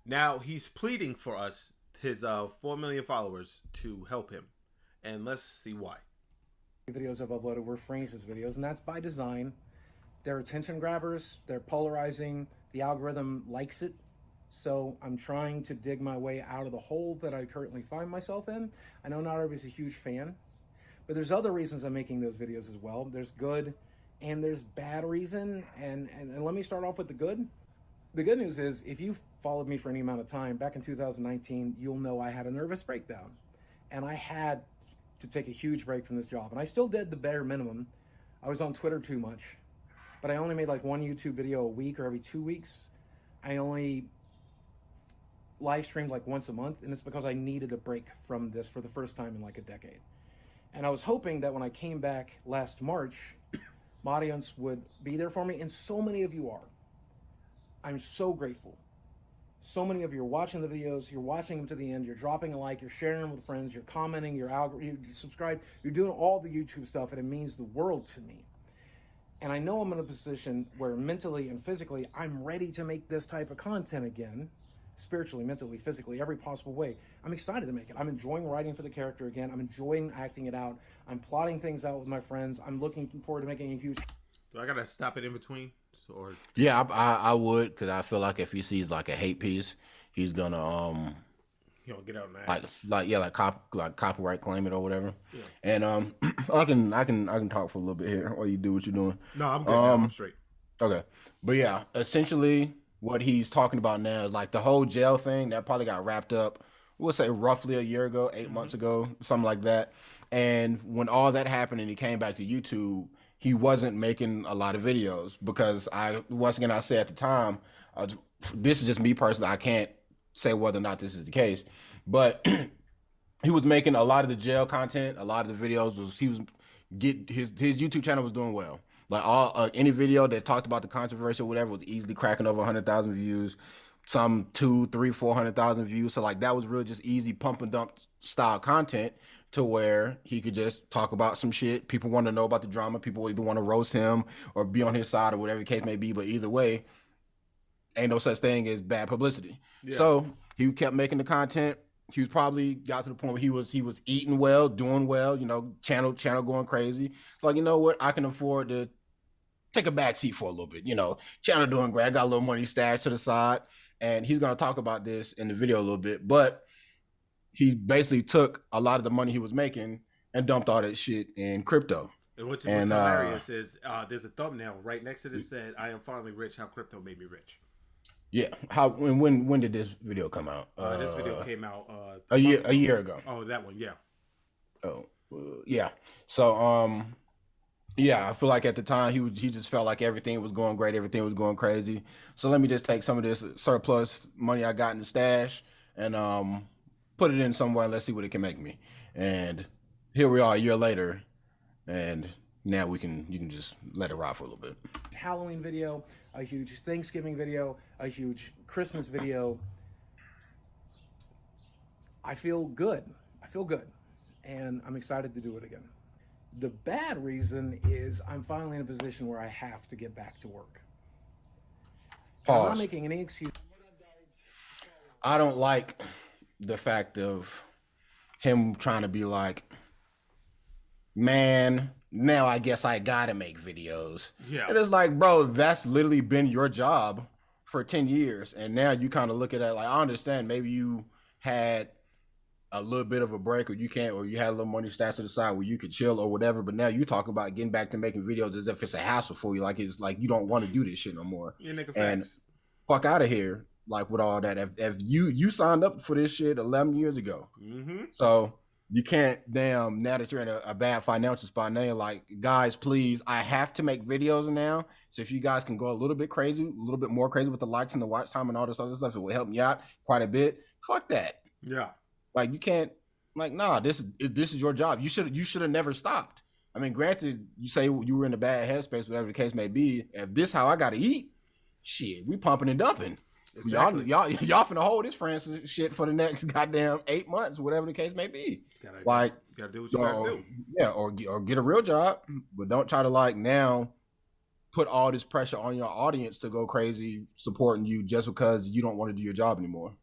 now he's pleading for us, his 4 million followers, to help him and let's see why. Videos I've uploaded were Francis videos, and that's by design. They're attention grabbers. They're polarizing. The algorithm likes it. So I'm trying to dig my way out of the hole that I currently find myself in. I know not everybody's a huge fan, but there's other reasons I'm making those videos as well. There's good and there's bad reason. And let me start off with the good. The good news is, if you've followed me for any amount of time, back in 2019, you'll know I had a nervous breakdown. And I had to take a huge break from this job. And I still did the bare minimum. I was on Twitter too much. But I only made like one YouTube video a week or every 2 weeks. I only live streamed like once a month, and it's because I needed a break from this for the first time in like a decade. And I was hoping that when I came back last March, my audience would be there for me, and so many of you are. I'm so grateful. So many of you are watching the videos, you're watching them to the end, you're dropping a like, you're sharing them with friends, you're commenting, you subscribe, you're doing all the YouTube stuff, and it means the world to me. And I know I'm in a position where mentally and physically, I'm ready to make this type of content again. Spiritually, mentally, physically, every possible way. I'm excited to make it. I'm enjoying writing for the character again. I'm enjoying acting it out. I'm plotting things out with my friends. I'm looking forward to making a huge... Do I gotta stop it in between? Or Yeah, I would, because I feel like if he sees like a hate piece, he's gonna he'll get out on that. like copyright claim it or whatever. Yeah. And I can talk for a little bit here while you do what you're doing. No, I'm good. Now. I'm straight. Okay, but yeah, essentially what he's talking about now is like the whole jail thing that probably got wrapped up, we'll say roughly a year ago, 8 months ago, something like that. And when all that happened and he came back to YouTube, he wasn't making a lot of videos because once again, I said at the time, this is just me personally. I can't say whether or not this is the case, but he was making a lot of the jail content. A lot of the videos his YouTube channel was doing well. Like any video that talked about the controversy or whatever was easily cracking over 100,000 views, some 200,000, 300,000, 400,000 views. So like that was really just easy pump and dump style content to where he could just talk about some shit. People want to know about the drama. People either want to roast him or be on his side or whatever the case may be. But either way, ain't no such thing as bad publicity. Yeah. So he kept making the content. He was probably got to the point where he was eating well, doing well, channel going crazy. Like, you know what? I can afford to take a back seat for a little bit, channel doing great. I got a little money stashed to the side, and he's going to talk about this in the video a little bit, but he basically took a lot of the money he was making and dumped all that shit in crypto. And what's hilarious is there's a thumbnail right next to this said, "I am finally rich, how crypto made me rich." Yeah. When did this video come out? This video came out a year ago. Oh, that one, yeah. Oh, yeah. So, yeah, I feel like at the time he just felt like everything was going great, everything was going crazy. So let me just take some of this surplus money I got in the stash and put it in somewhere and let's see what it can make me. And here we are a year later, and now you can just let it ride for a little bit. Halloween video, a huge Thanksgiving video, a huge Christmas video. I feel good. And I'm excited to do it again. The bad reason is I'm finally in a position where I have to get back to work. Pause. I'm not making any excuse. I don't like the fact of him trying to be like, man, now I guess I gotta make videos. Yeah. And it's like, bro, that's literally been your job for 10 years. And now you kind of look at it like, I understand maybe you had a little bit of a break or you had a little money stashed to the side where you could chill or whatever. But now you talk about getting back to making videos as if it's a hassle for you. Like it's like you don't want to do this shit no more. Yeah, nigga, and facts. Fuck out of here. Like with all that, if you signed up for this shit 11 years ago, so you can't now that you're in a bad financial spot now, like, guys, please, I have to make videos now. So if you guys can go a little bit crazy, a little bit more crazy with the likes and the watch time and all this other stuff, it will help me out quite a bit. Fuck that. Yeah. Like you can't, like, nah, this is your job. You should have never stopped. I mean, granted, you say you were in a bad headspace, whatever the case may be. If this how I gotta eat, shit, we pumping and dumping. Exactly. Y'all finna hold this Francis shit for the next goddamn 8 months, whatever the case may be. Gotta do what you gotta do. Yeah, or get a real job, but don't try to like now put all this pressure on your audience to go crazy supporting you just because you don't want to do your job anymore.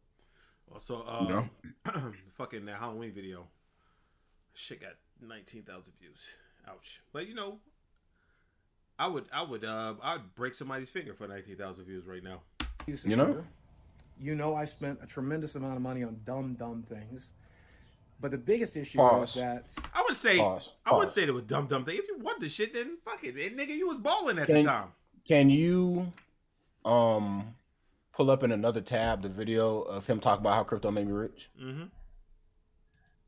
So, fucking that Halloween video. Shit got 19,000 views. Ouch. But I'd break somebody's finger for 19,000 views right now. I spent a tremendous amount of money on dumb things. But the biggest issue is that I would say there was dumb thing. If you want the shit, then fuck it. And nigga, you was balling at the time. Can you pull up in another tab the video of him talking about how crypto made me rich? Mm-hmm.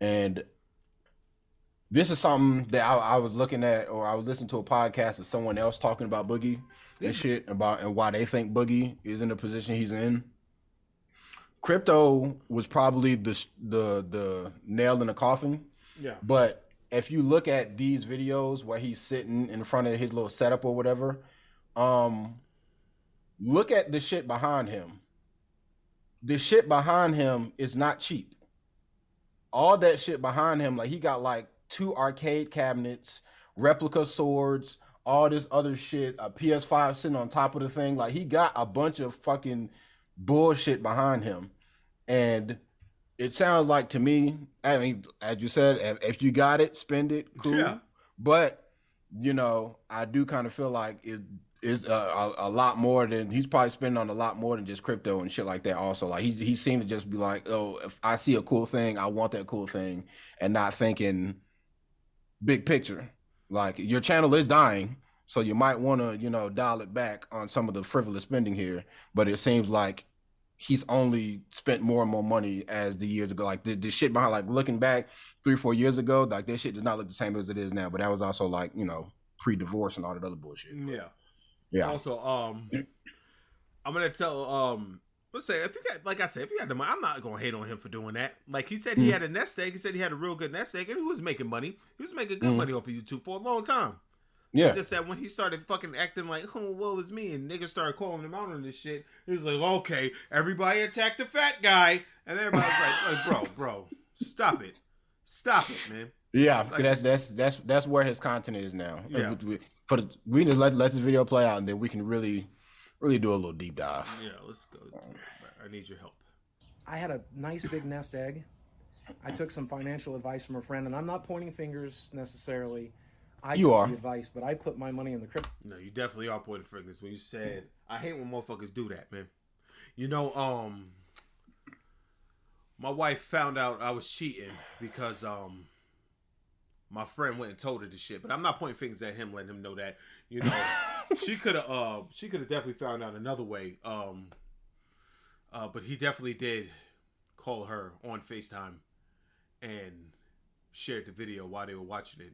And this is something that I was looking at, or I was listening to a podcast of someone else talking about Boogie and shit about and why they think Boogie is in the position he's in. Crypto was probably the nail in the coffin. Yeah. But if you look at these videos where he's sitting in front of his little setup or whatever, look at the shit behind him. The shit behind him is not cheap. All that shit behind him, like he got like 2 arcade cabinets, replica swords, all this other shit, a PS5 sitting on top of the thing. Like he got a bunch of fucking bullshit behind him. And it sounds like to me, I mean, as you said, if you got it, spend it, cool. Yeah. But, I do kind of feel like it is a lot more than, he's probably spending on a lot more than just crypto and shit like that also. Like he seemed to just be like, oh, if I see a cool thing, I want that cool thing, and not thinking big picture. Like your channel is dying, so you might want to, dial it back on some of the frivolous spending here. But it seems like he's only spent more and more money as the years ago. Like the shit behind, like looking back 3-4 years ago, like this shit does not look the same as it is now. But that was also like, pre-divorce and all that other bullshit. Yeah. Yeah. Also, I'm gonna tell let's say if you got the money, I'm not gonna hate on him for doing that. Like he said, he had a nest egg. He said he had a real good nest egg, and he was making money. He was making good money off of YouTube for a long time. Yeah. It's just that when he started fucking acting like, oh, what was me? And niggas started calling him out on this shit. He was like, okay, everybody attack the fat guy. And everybody's like, bro, stop it. Stop it, man. Yeah, like, that's where his content is now. Yeah. We just let this video play out, and then we can really do a little deep dive. Yeah, let's go. I need your help. I had a nice big nest egg. I took some financial advice from a friend, and I'm not pointing fingers necessarily. I took the advice, but I put my money in the crypto. No, you definitely are pointing fingers when you said, I hate when motherfuckers do that, man. My wife found out I was cheating because my friend went and told her the shit. But I'm not pointing fingers at him, letting him know that. She could have definitely found out another way. But he definitely did call her on FaceTime and shared the video while they were watching it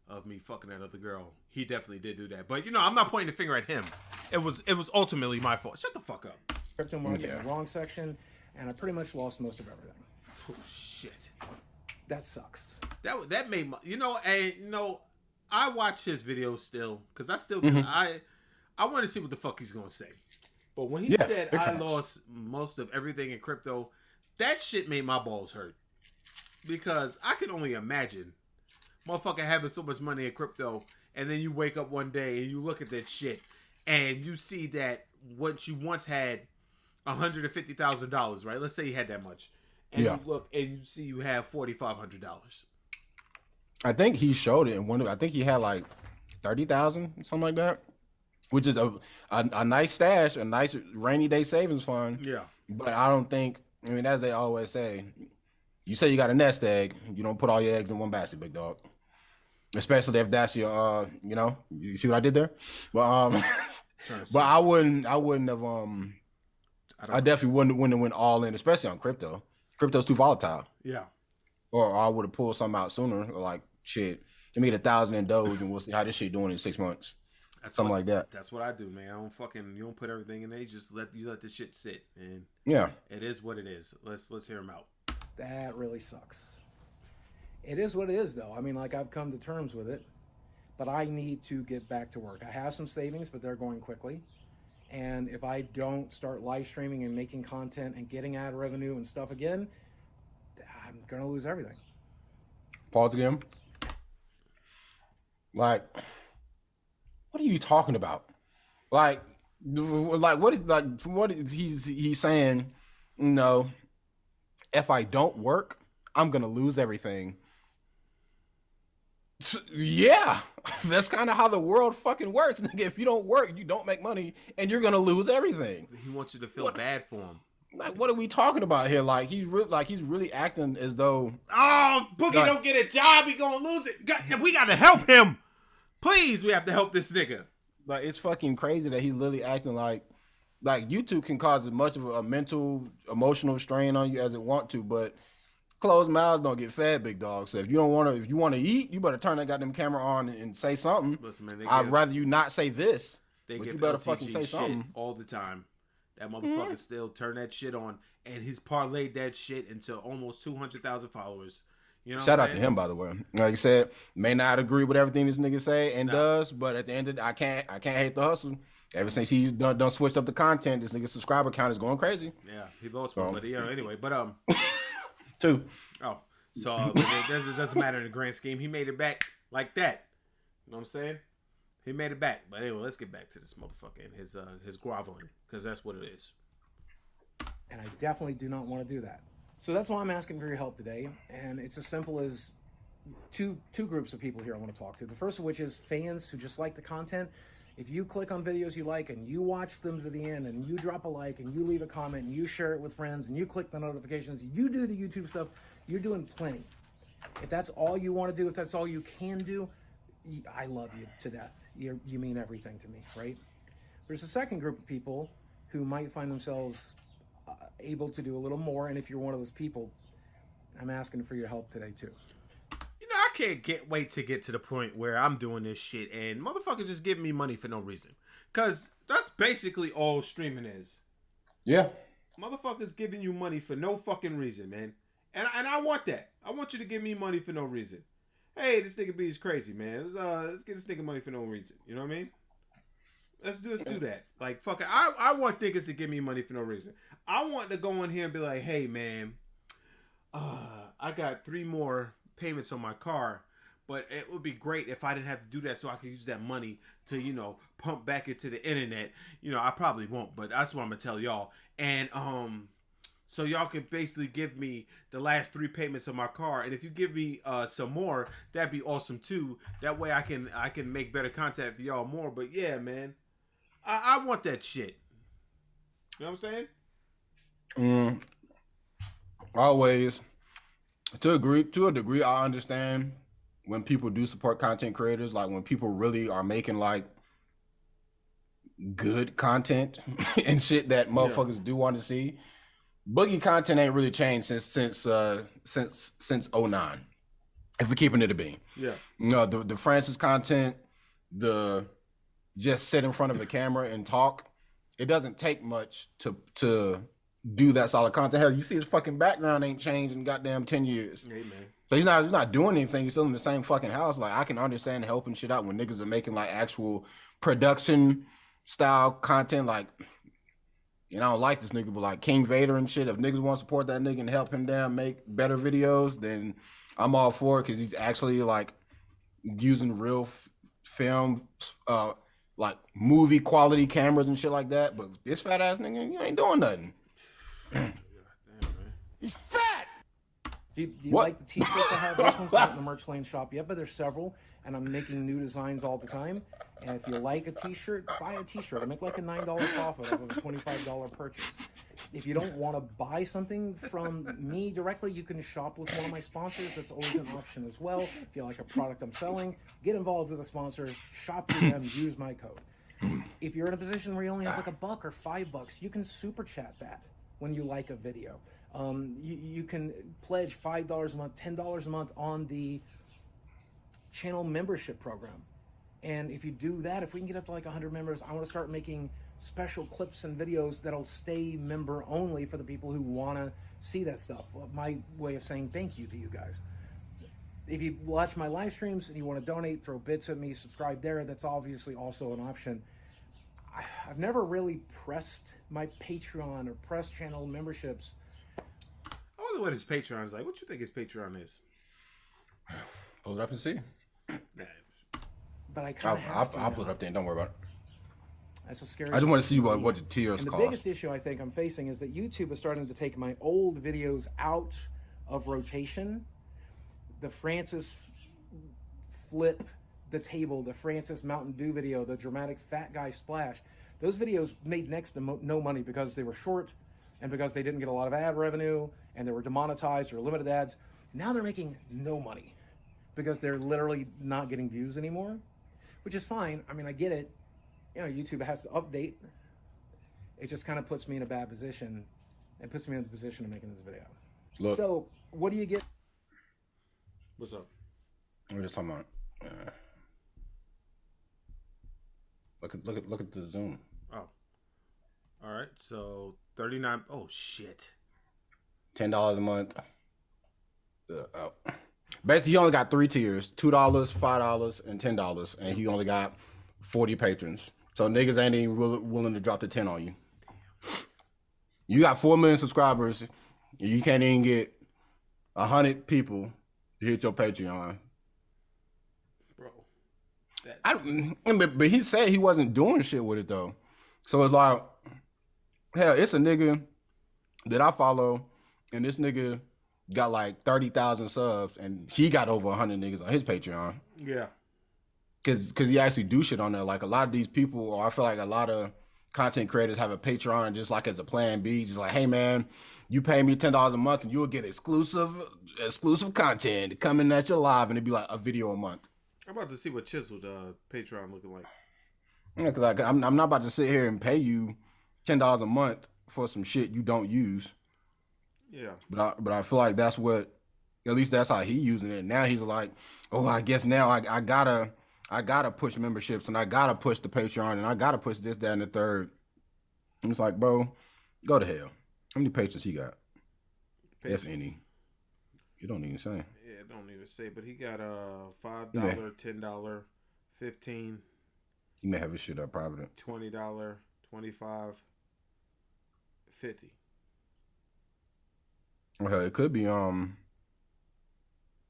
of me fucking that other girl. He definitely did do that. But I'm not pointing the finger at him. It was ultimately my fault. Shut the fuck up. Crypto market in the wrong section, and I pretty much lost most of everything. Oh shit. That sucks. That made my I watch his videos still because I still I want to see what the fuck he's gonna say. But when he said I lost most of everything in crypto, that shit made my balls hurt. Because I can only imagine motherfucker having so much money in crypto, and then you wake up one day and you look at that shit and you see that what you once had $150,000, right? Let's say you had that much. And you look and you see you have $4,500. I think he showed it in one. I think he had like 30,000, something like that, which is a nice stash, a nice rainy day savings fund. Yeah, but I don't think. I mean, as they always say, you say you got a nest egg, you don't put all your eggs in one basket, big dog. Especially if that's your, you see what I did there. But but I wouldn't have. I definitely wouldn't have went all in, especially on crypto. Crypto's too volatile. Yeah. Or I would have pulled something out sooner. Like, shit, let me get 1,000 in Doge and we'll see how this shit doing in 6 months. Something like that. That's what I do, man. You don't put everything in there. You just let the shit sit. And yeah, it is what it is. Let's hear him out. That really sucks. It is what it is, though. I mean, like, I've come to terms with it, but I need to get back to work. I have some savings, but they're going quickly. And if I don't start live streaming and making content and getting ad revenue and stuff again, I'm going to lose everything. Pause again. Like, what are you talking about? Like what is he's saying? No, if I don't work, I'm going to lose everything. Yeah, that's kind of how the world fucking works. Nigga, if you don't work, you don't make money, and you're gonna lose everything. He wants you to feel bad for him. Like, what are we talking about here? Like, he's really acting as though, oh, Boogie don't get a job, he gonna lose it. We gotta help him. Please, we have to help this nigga. Like, it's fucking crazy that he's literally acting like YouTube can cause as much of a mental, emotional strain on you as it want to, but closed mouths don't get fed, big dog. So if you want to eat, you better turn that goddamn camera on and say something. Listen, man, I'd rather you not say this. They but get you better LTG fucking say shit something all the time. That motherfucker still turn that shit on, and he's parlayed that shit into almost 200,000 followers. You know, shout out to him, by the way. Like I said, may not agree with everything this nigga say and does, but at the end of the I can't hate the hustle. Ever since he done switched up the content, this nigga's subscriber count is going crazy. Yeah, he lost one, but anyway, but 2. Oh, so it doesn't matter in the grand scheme. He made it back like that. You know what I'm saying? He made it back. But anyway, let's get back to this motherfucker and his groveling, because that's what it is. And I definitely do not want to do that. So that's why I'm asking for your help today. And it's as simple as two groups of people here I want to talk to. The first of which is fans who just like the content. If you click on videos you like and you watch them to the end and you drop a like and you leave a comment and you share it with friends and you click the notifications, you do the YouTube stuff, you're doing plenty. If that's all you want to do, if that's all you can do, I love you to death. You mean everything to me, right? There's a second group of people who might find themselves able to do a little more, and if you're one of those people, I'm asking for your help today too. You know, I can't wait to get to the point where I'm doing this shit and motherfuckers just giving me money for no reason. Because that's basically all streaming is. Yeah. Motherfuckers giving you money for no fucking reason, man. And I want that. I want you to give me money for no reason. Hey, this nigga B is crazy, man. Let's get this nigga money for no reason. You know what I mean? Let's do that. Like, fuck it. I want niggas to give me money for no reason. I want to go in here and be like, hey, man, I got 3 more payments on my car, but it would be great if I didn't have to do that so I could use that money to, you know, pump back into the internet. You know, I probably won't, but that's what I'm going to tell y'all. And, so y'all can basically give me the last 3 payments of my car, and if you give me some more, that'd be awesome too. That way I can make better content for y'all more. But yeah, man, I want that shit. You know what I'm saying? Always. To a degree, I understand when people do support content creators, like when people really are making like good content and shit that motherfuckers do want to see. Boogie content ain't really changed since 09. If we're keeping it a bean. Yeah. You know, the Francis content, the just sit in front of a camera and talk, it doesn't take much to do that solid content. Hell, you see his fucking background ain't changed in goddamn 10 years. Hey, man. So he's not doing anything. He's still in the same fucking house. Like, I can understand helping shit out when niggas are making like actual production style content. Like, and I don't like this nigga, but like King Vader and shit, if niggas want to support that nigga and help him down make better videos, then I'm all for it, because he's actually like using real film, like movie quality cameras and shit like that. But this fat ass nigga, you ain't doing nothing. He's fat. Do you like the t-shirts I have? This one's not in the merch lane shop yet, but there's several, and I'm making new designs all the time. And if you like a t-shirt, buy a t-shirt. I make like a $9 profit of a $25 purchase. If you don't want to buy something from me directly, you can shop with one of my sponsors. That's always an option as well. If you like a product I'm selling, get involved with a sponsor, shop with them, use my code. If you're in a position where you only have like $1 or $5, you can super chat that when you like a video. You can pledge $5 a month, $10 a month on the channel membership program. And if you do that, if we can get up to like 100 members, I want to start making special clips and videos that'll stay member only for the people who want to see that stuff. Well, my way of saying thank you to you guys. If you watch my live streams and you want to donate, throw bits at me, subscribe there. That's obviously also an option. I've never really pressed my Patreon or pressed channel memberships. I wonder what his Patreon is like. What you think his Patreon is? Pull it up and see. But I kind of have to. I'll put it up there. Don't worry about it. That's a scary. I just want to see what the tiers and cost. The biggest issue I think I'm facing is that YouTube is starting to take my old videos out of rotation. The Francis flip the table, the Francis Mountain Dew video, the dramatic fat guy splash. Those videos made next to no money because they were short and because they didn't get a lot of ad revenue and they were demonetized or limited ads. Now they're making no money because they're literally not getting views anymore, which is fine. I mean, I get it. You know, YouTube has to update. It just kind of puts me in a bad position. It puts me in the position of making this video. Look, so what do you get? What's up? We're just talking about. Look at the Zoom. Oh, all right. So 39. Oh shit. $10 a month. Basically, he only got 3 tiers: $2, $5, and $10, and he only got 40 patrons. So niggas ain't even willing to drop the 10 on you. You got 4 million subscribers, and you can't even get 100 people to hit your Patreon. But he said he wasn't doing shit with it though. So it's like, hell, it's a nigga that I follow, and this nigga got like 30,000 subs, and he got over 100 niggas on his Patreon. Yeah. Cause he actually do shit on there. Like a lot of these people, or I feel like a lot of content creators have a Patreon just like as a plan B. Just like, hey man, you pay me $10 a month and you'll get exclusive content coming at your live, and it'd be like a video a month. I'm about to see what Chiseled Patreon looking like. Yeah, cause like, I'm not about to sit here and pay you $10 a month for some shit you don't use. Yeah. But I feel like that's what, at least that's how he using it. Now he's like, oh, I guess now I gotta push memberships, and I gotta push the Patreon, and I gotta push this, that, and the third. And it's like, bro, go to hell. How many patrons he got? If any. You don't even say. Yeah, don't even say. But he got $5, $10, $15. He may have his shit up private. $20, $25, $50. Okay, it could be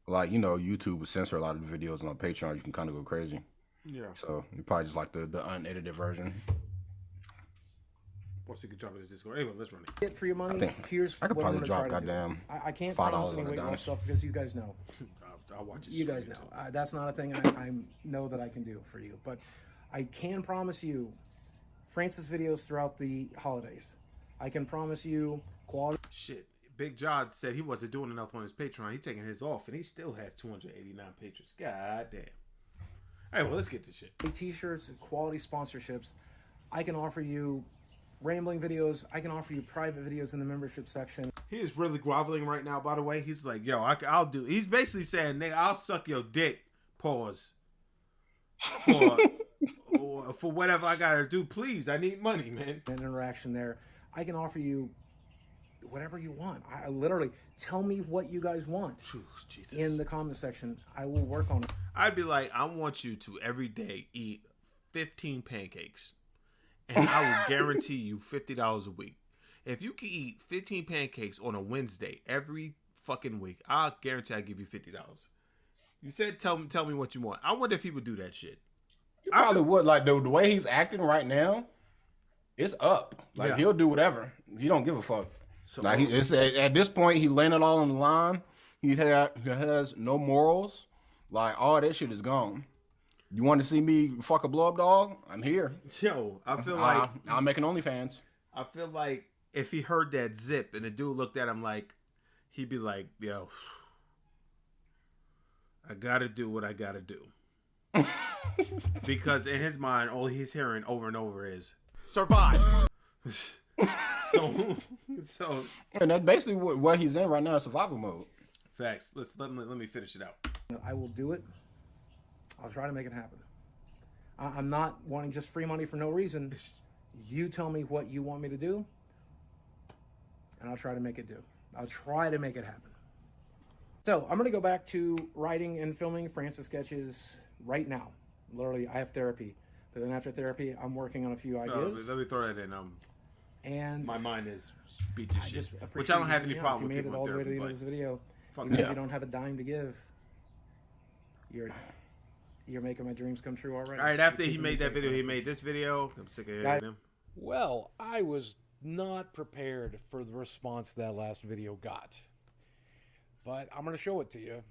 like, you know, YouTube would censor a lot of the videos, and on Patreon you can kind of go crazy. Yeah. So you probably just like the unedited version. Plus you could drop it as Discord. Anyway, let's run it. Get for your money. I could probably drop goddamn I can't promise any weight loss stuff because you guys know. I'll watch it. You guys know. That's not a thing I know that I can do for you. But I can promise you Francis videos throughout the holidays. I can promise you quality. Shit. Big John said he wasn't doing enough on his Patreon. He's taking his off, and he still has 289 patrons. God damn. All right, well, let's get to shit. T-shirts and quality sponsorships. I can offer you rambling videos. I can offer you private videos in the membership section. He is really groveling right now, by the way. He's like, yo, I'll do. He's basically saying, nigga, I'll suck your dick, pause, for whatever I gotta do. Please, I need money, man. An interaction there. I can offer you whatever you want. I literally tell me what you guys want. Jesus. In the comment section. I will work on it. I'd be like, I want you to every day eat 15 pancakes, and I will guarantee you $50 a week. If you can eat 15 pancakes on a Wednesday every fucking week, I'll guarantee I give you $50. You said tell me what you want. I wonder if he would do that shit. He probably would. Like the way he's acting right now, it's up. Like he'll do whatever. He don't give a fuck. So, like it's at this point, he laying it all on the line. He has no morals. Like all that shit is gone. You want to see me fuck a blow up dog? I'm here. Yo, I feel like I'm making OnlyFans. I feel like if he heard that zip and the dude looked at him like, he'd be like, yo, I gotta do what I gotta do. Because in his mind, all he's hearing over and over is survive. So, and that's basically what he's in right now, survival mode. Facts. Let me finish it out. I will do it. I'll try to make it happen. I'm not wanting just free money for no reason. You tell me what you want me to do, and I'll try to make it do. I'll try to make it happen. So I'm going to go back to writing and filming Francis sketches right now. Literally, I have therapy. But then after therapy, I'm working on a few ideas. Let me throw that in. And my mind is beat to shit. Which I don't have any problem with. If you made it all the way to the end of this video, even if you don't have a dime to give, you're making my dreams come true already. All right, after he made that video, he made this video. I'm sick of hearing him. Well, I was not prepared for the response that last video got. But I'm going to show it to you.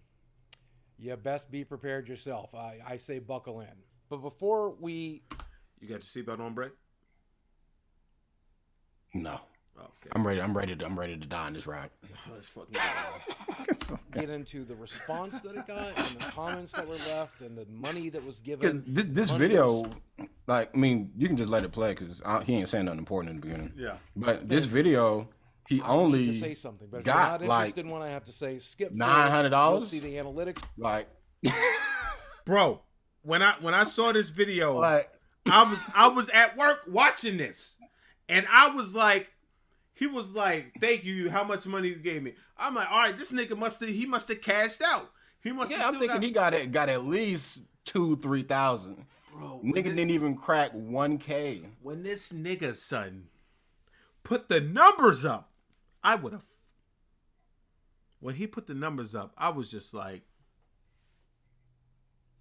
you best be prepared yourself. I say buckle in. But before we... You got your seatbelt on, Brett? No. Okay. I'm ready to die on this ride. Let's fucking get into the response that it got and the comments that were left and the money that was given. This video, like, I mean, you can just let it play because he ain't saying nothing important in the beginning. Yeah. But this video, he only to say something, but if got you're not interested in what I have to say, skip $900. You'll see the analytics. Like, bro, when I saw this video, like, I was at work watching this, and I was like, he was like, "Thank you. How much money you gave me?" I'm like, "All right, this nigga must have cashed out. He must." Yeah, I'm thinking he got at least 2,000-3,000. Bro, nigga didn't even crack 1K. When this nigga son put the numbers up, I would have. When he put the numbers up, I was just like,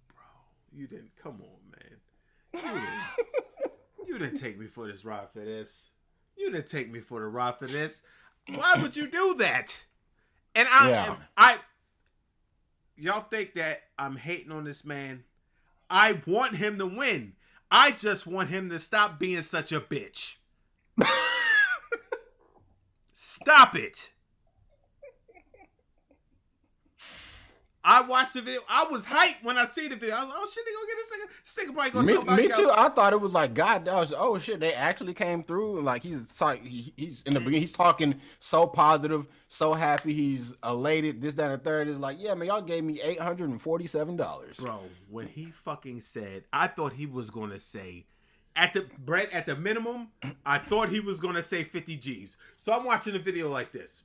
"Bro, you didn't. Come on, man. You didn't take me for this ride for this." You didn't take me for the ride for this. Why would you do that? And y'all think that I'm hating on this man? I want him to win. I just want him to stop being such a bitch. Stop it. I watched the video. I was hyped when I see the video. I was like, oh shit, they gonna get this nigga. This nigga probably gonna talk about me too. I thought it was like, God, oh shit, they actually came through. And like he's in the beginning, he's talking so positive, so happy, he's elated, this, that, and the third. Is like, yeah, man, y'all gave me $847. Bro, when he fucking said, I thought he was gonna say at the minimum, I thought he was gonna say 50 G's. So I'm watching the video like this.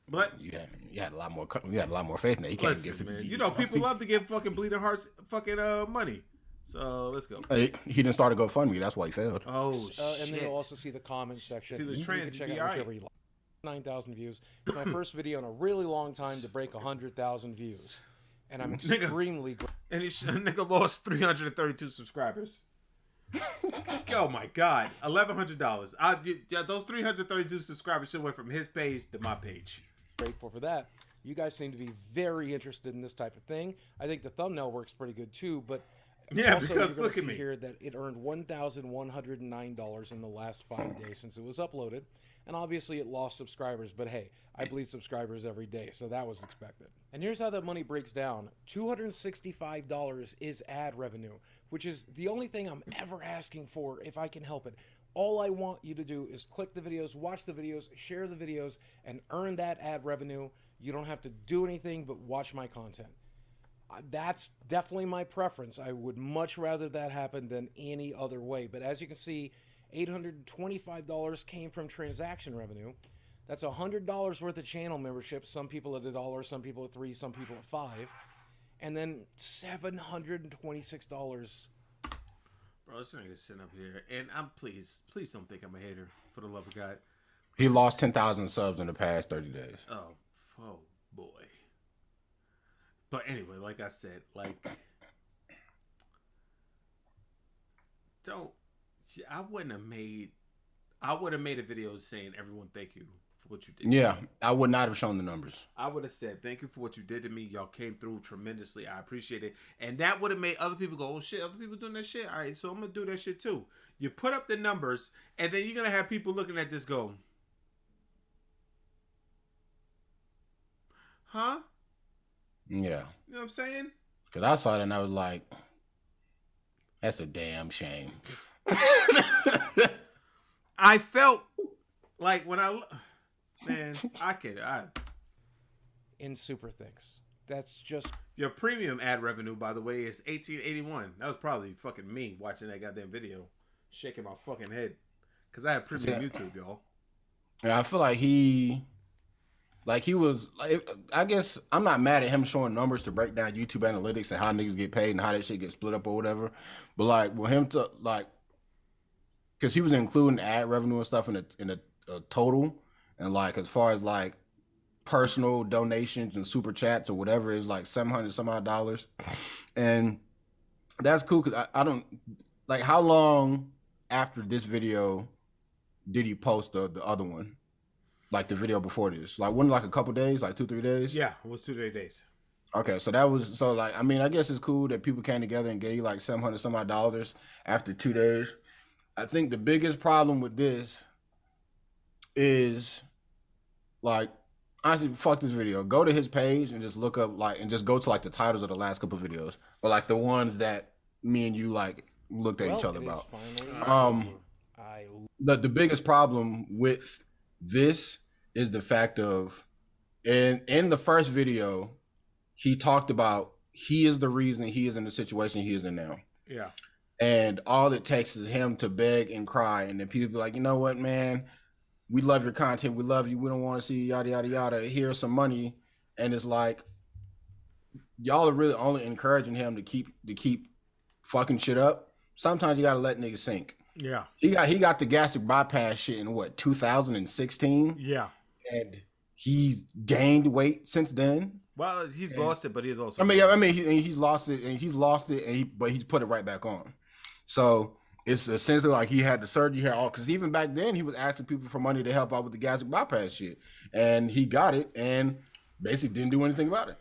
But you had a lot more faith in that. He can't get 50 man. You know, people love to give fucking bleeding hearts fucking money. So let's go. He didn't start a GoFundMe. That's why he failed. Oh shit! And then you'll also see the comments section. See the you can check out whichever you like. 9,000 views. It's my first video in a really long time to break 100,000 views, and I'm extremely grateful. And nigga lost 332 subscribers. Oh my god, $1,100. Those 332 subscribers should went from his page to my page. Grateful for that. You guys seem to be very interested in this type of thing. I think the thumbnail works pretty good too, but yeah, also because you're look at me here that it earned $1,109 in the last 5 days since it was uploaded, and obviously it lost subscribers. But hey, I bleed subscribers every day, so that was expected. And here's how that money breaks down: $265 is ad revenue, which is the only thing I'm ever asking for if I can help it. All I want you to do is click the videos, watch the videos, share the videos, and earn that ad revenue. You don't have to do anything but watch my content. That's definitely my preference. I would much rather that happen than any other way. But as you can see, $825 came from transaction revenue. That's $100 worth of channel membership. Some people at $1, some people at $3, some people at $5. And then $726. Bro, this nigga's sitting up here, and I'm please don't think I'm a hater, for the love of God. He lost 10,000 subs in the past 30 days. Oh boy. But anyway, like I said, I would have made a video saying, everyone, thank you for what you did. Yeah, I would not have shown the numbers. I would have said, thank you for what you did to me. Y'all came through tremendously. I appreciate it. And that would have made other people go, oh shit, other people doing that shit. All right, so I'm going to do that shit too. You put up the numbers, and then you're going to have people looking at this go, huh? Yeah. You know what I'm saying? Because I saw that and I was like, that's a damn shame. I felt like when in super things. That's just your premium ad revenue, by the way, is $18.81. That was probably fucking me watching that goddamn video, shaking my fucking head, because I have premium YouTube, y'all. Yeah, I feel like he was like, I guess I'm not mad at him showing numbers to break down YouTube analytics and how niggas get paid and how that shit gets split up or whatever. But like with him to like, because he was including ad revenue and stuff in a total, and like as far as like personal donations and super chats or whatever is like $700 some odd, and that's cool because I don't like how long after this video did he post the other one, like the video before this? Like when, like a couple days, like 2-3 days? Yeah, it was 2-3 days. Okay, so that was so like I mean I guess it's cool that people came together and gave you like $700 some odd dollars after 2 days. I think the biggest problem with this is like honestly fuck this video. Go to his page and just look up like and just go to like the titles of the last couple of videos or like the ones that me and you like looked at each other about. The biggest problem with this is the fact of in the first video he talked about he is the reason he is in the situation he is in now. Yeah. And all it takes is him to beg and cry. And then people be like, you know what, man? We love your content. We love you. We don't want to see you, yada, yada, yada. Here's some money. And it's like, y'all are really only encouraging him to keep fucking shit up. Sometimes you got to let niggas sink. Yeah. He got the gastric bypass shit in what, 2016? Yeah. And he's gained weight since then. Well, he's lost it, but he's also. He's lost it, but he's put it right back on. So it's essentially like he had the surgery, he had all because even back then he was asking people for money to help out with the gastric bypass shit, and he got it and basically didn't do anything about it.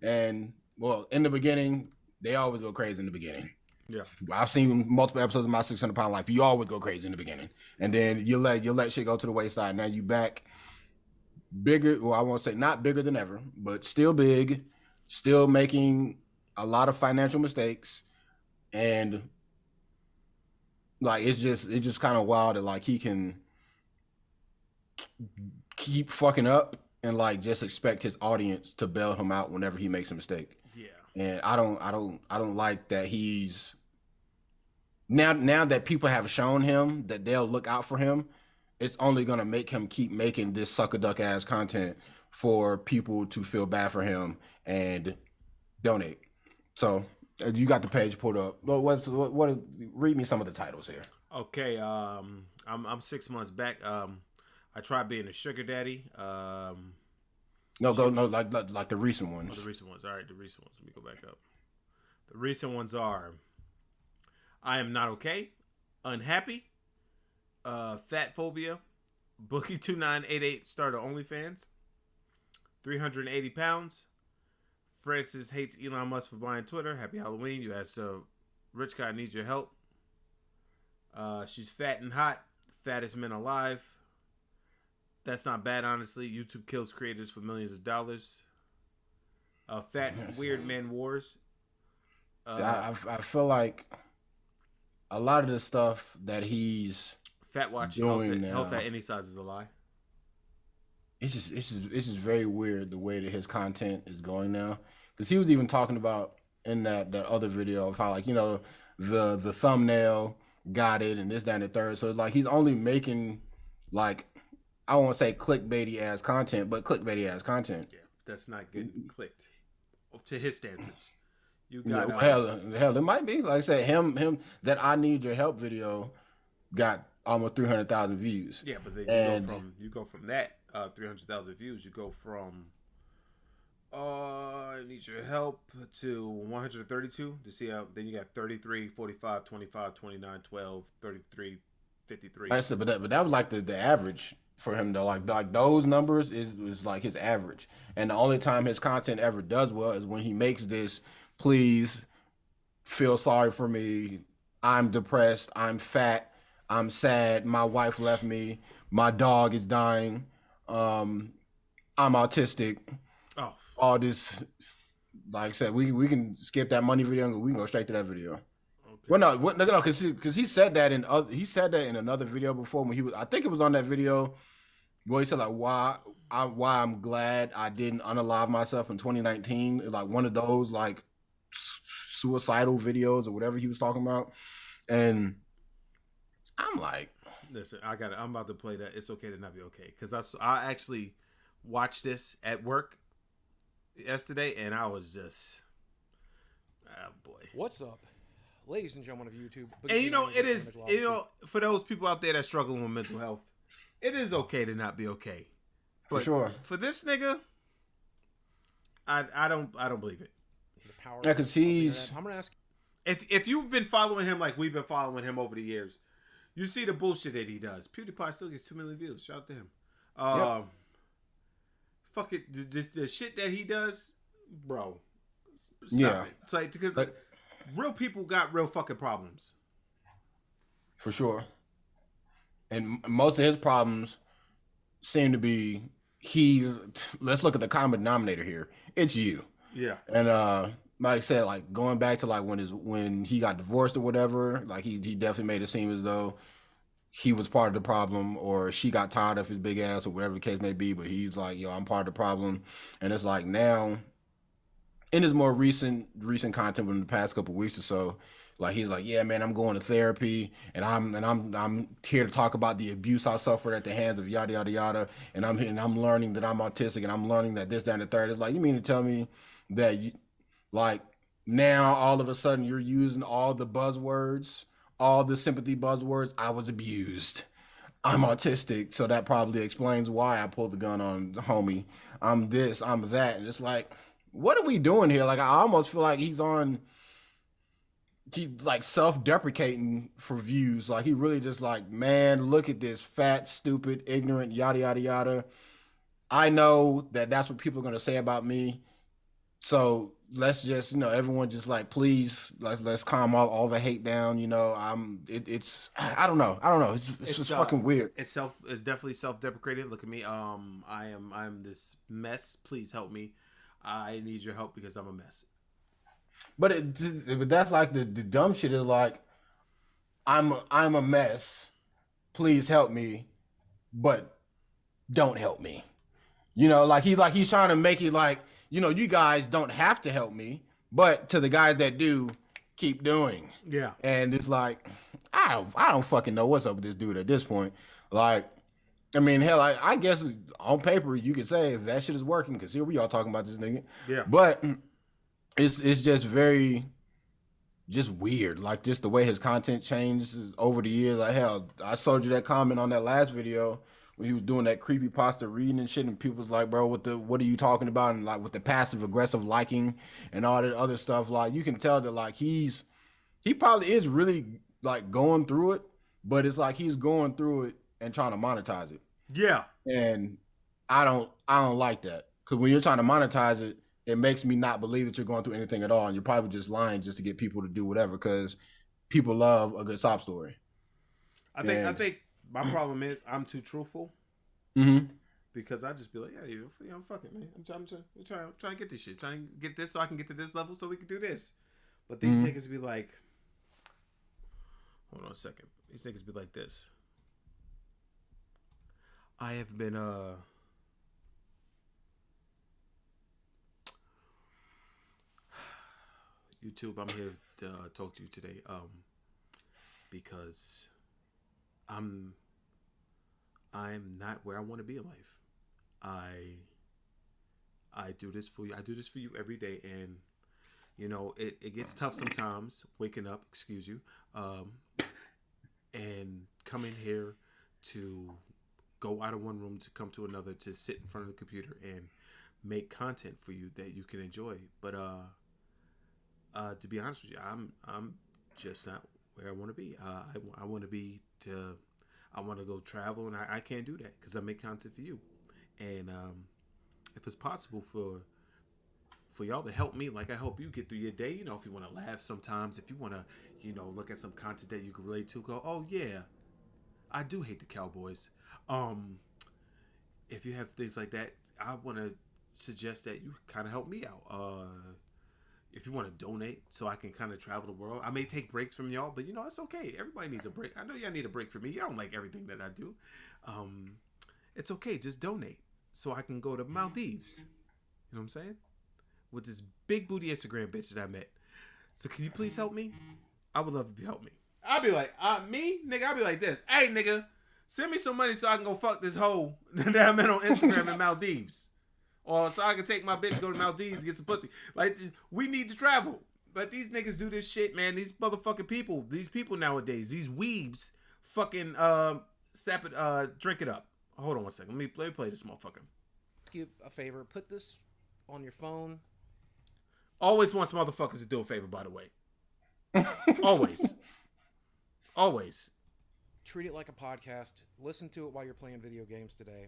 And well, in the beginning, they always go crazy in the beginning. Yeah, I've seen multiple episodes of My 600 Pound Life. You always go crazy in the beginning, and then you let shit go to the wayside. Now you back. Bigger, well, I won't say not bigger than ever, but still big, still making a lot of financial mistakes, and like it's just kind of wild that like he can keep fucking up and like just expect his audience to bail him out whenever he makes a mistake. Yeah, and I don't like that he's now that people have shown him that they'll look out for him. It's only going to make him keep making this sucker duck ass content for people to feel bad for him and donate. So you got the page pulled up. What read me some of the titles here. Okay. I'm 6 months back. I tried being a sugar daddy. Like the recent ones. Oh, the recent ones. All right. The recent ones. Let me go back up. The recent ones are I am not okay. Unhappy. Fat phobia, Boogie 2988 started OnlyFans, 380 pounds. Francis hates Elon Musk for buying Twitter. Happy Halloween. You asked rich guy needs your help. She's fat and hot, fattest men alive. That's not bad, honestly. YouTube kills creators for millions of dollars. Fat and weird men wars. I feel like a lot of the stuff that he's Fat watch health at any size is a lie. It's just very weird the way that his content is going now. Because he was even talking about in that other video of how like, you know, the thumbnail got it and this, that, and the third. So it's like he's only making like I won't say clickbaity ass content, but clickbaity ass content. Yeah, that's not getting clicked to his standards. You got hell, it might be. Like I said, him that I need your help video got almost 300,000 views. Yeah, but then you go from that 300,000 views. You go from I need your help to 132 to see how. Then you got 33, 45, 25, 29, 12, 33, 53. I said, but that was like the average for him though. Like those numbers is like his average. And the only time his content ever does well is when he makes this. Please feel sorry for me. I'm depressed. I'm fat. I'm sad. My wife left me. My dog is dying. I'm autistic. Oh, all this. Like I said, we can skip that money video and we can go straight to that video. Okay. Well, no, because he said that in another video before when he was. I think it was on that video where he said like why I'm glad I didn't unalive myself in 2019. It's like one of those like suicidal videos or whatever he was talking about, and I'm like, listen, I'm about to play that. It's okay to not be okay because I actually watched this at work yesterday, and I was just, oh boy, what's up, ladies and gentlemen of YouTube? And you know, it is, you know, for those people out there that struggling with mental health, it is okay to not be okay. But for sure. For this nigga, I don't believe it. Yeah, because I'm gonna ask if you've been following him like we've been following him over the years, you see the bullshit that he does. PewDiePie still gets 2 million views. Shout out to him. Yep. Fuck it, the shit that he does, bro. Stop it. It's like, because real people got real fucking problems. For sure. And most of his problems seem to be let's look at the common denominator here. It's you. Yeah. And like I said, like going back to like when he got divorced or whatever, like he definitely made it seem as though he was part of the problem, or she got tired of his big ass, or whatever the case may be. But he's like, yo, I'm part of the problem. And it's like now, in his more recent content within the past couple of weeks or so, like he's like, yeah, man, I'm going to therapy, and I'm here to talk about the abuse I suffered at the hands of yada yada yada, and I'm learning that I'm autistic, and I'm learning that this, that, and the third. It's like, you mean to tell me that you, like, now all of a sudden you're using all the buzzwords, all the sympathy buzzwords? I was abused. I'm autistic, so that probably explains why I pulled the gun on the homie. I'm this, I'm that, and it's like, what are we doing here? Like, I almost feel like he's like self-deprecating for views. Like, he really just like, man, look at this fat, stupid, ignorant, yada yada yada. I know that that's what people are gonna say about me. So let's just, everyone just like, please, let's calm all the hate down. It's I don't know. It's just fucking weird. It's definitely self-deprecating. Look at me. I'm this mess. Please help me. I need your help because I'm a mess. But that's like the dumb shit is like, I'm a mess. Please help me, but don't help me. He's trying to make it like, you guys don't have to help me, but to the guys that do, keep doing. Yeah. And it's like, I don't fucking know what's up with this dude at this point. Like, I mean, hell, I guess on paper you could say that shit is working, because here we are talking about this nigga. Yeah. But it's just very just weird. Like, just the way his content changes over the years. Like, hell, I showed you that comment on that last video when he was doing that creepypasta reading and shit, and people was like, bro, what are you talking about? And like with the passive aggressive liking and all that other stuff, like you can tell that like he probably is really like going through it, but it's like he's going through it and trying to monetize it. Yeah. And I don't like that, because when you're trying to monetize it, it makes me not believe that you're going through anything at all, and you're probably just lying just to get people to do whatever, because people love a good sob story. I think my problem is I'm too truthful. Mm-hmm. Because I just be like, yeah, fuck it, man. I'm trying to get this shit. Trying to get this so I can get to this level so we can do this. But these niggas be like, hold on a second. These niggas be like this. I have been YouTube, I'm here to talk to you today because I'm not where I want to be in life. I do this for you. I do this for you every day, and it gets tough sometimes waking up, excuse you, and coming here to go out of one room to come to another, to sit in front of the computer and make content for you that you can enjoy. But to be honest with you, I'm just not where I want to be. I want to be I want to go travel, and I can't do that because I make content for you. And if it's possible for y'all to help me like I help you get through your day, if you want to laugh sometimes, if you want to, look at some content that you can relate to, go, oh yeah, I do hate the Cowboys. If you have things like that, I want to suggest that you kind of help me out. If you want to donate so I can kind of travel the world. I may take breaks from y'all, but it's okay. Everybody needs a break. I know y'all need a break from me. Y'all don't like everything that I do. It's okay. Just donate so I can go to Maldives. You know what I'm saying? With this big booty Instagram bitch that I met. So can you please help me? I would love if you help me. I'll be like, me? Nigga, I'll be like this. Hey, nigga, send me some money so I can go fuck this hoe that I met on Instagram in Maldives. Or so I can take my bitch, go to Maldives, and get some pussy. Like, we need to travel. But these niggas do this shit, man. These motherfucking people. These people nowadays. These weebs fucking sap it, drink it up. Hold on one second. Let me play this motherfucker. Ask you a favor. Put this on your phone. Always wants motherfuckers to do a favor, by the way. Always. Always. Treat it like a podcast. Listen to it while you're playing video games today.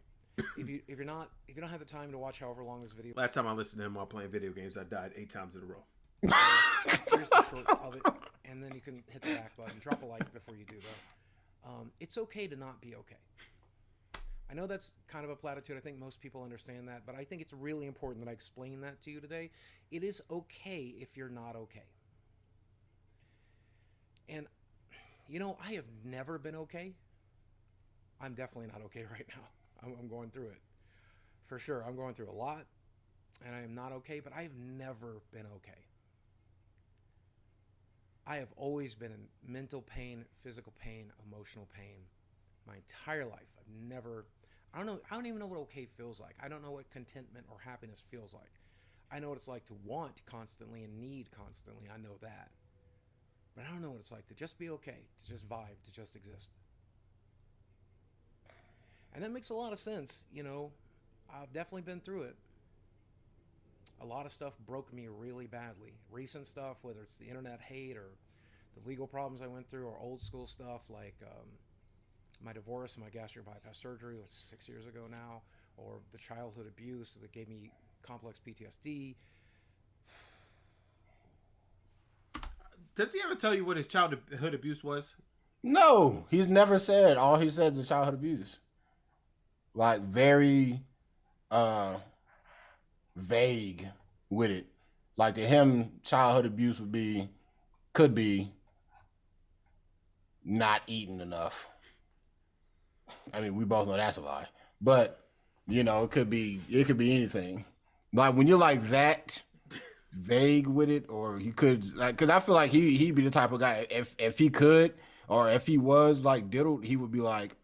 if you don't have the time to watch however long this video. Last time I listened to him while playing video games, I died 8 times in a row. Here's the short of it, and then you can hit the back button. Drop a like before you do that. It's okay to not be okay. I know that's kind of a platitude. I think most people understand that, but I think it's really important that I explain that to you today. It is okay if you're not okay. And, you know, I have never been okay. I'm definitely not okay right now. I'm going through it. For sure. I'm going through a lot, and I am not okay, but I have never been okay. I have always been in mental pain, physical pain, emotional pain my entire life. I don't even know what okay feels like. I don't know what contentment or happiness feels like. I know what it's like to want constantly and need constantly. I know that. But I don't know what it's like to just be okay, to just vibe, to just exist. And that makes a lot of sense. You know, I've definitely been through it. A lot of stuff broke me really badly. Recent stuff, whether it's the internet hate or the legal problems I went through, or old school stuff like my divorce and my gastric bypass surgery, which is 6 years ago now, or the childhood abuse that gave me complex PTSD. Does he ever tell you what his childhood abuse was? No, he's never said. All he says is childhood abuse. Like very vague with it. Like to him, childhood abuse could be not eating enough. I mean, we both know that's a lie. But, you know, it could be anything. Like when you're like that vague with it, or you could, like, because I feel like he'd be the type of guy, if he could, or if he was like diddled, he would be like,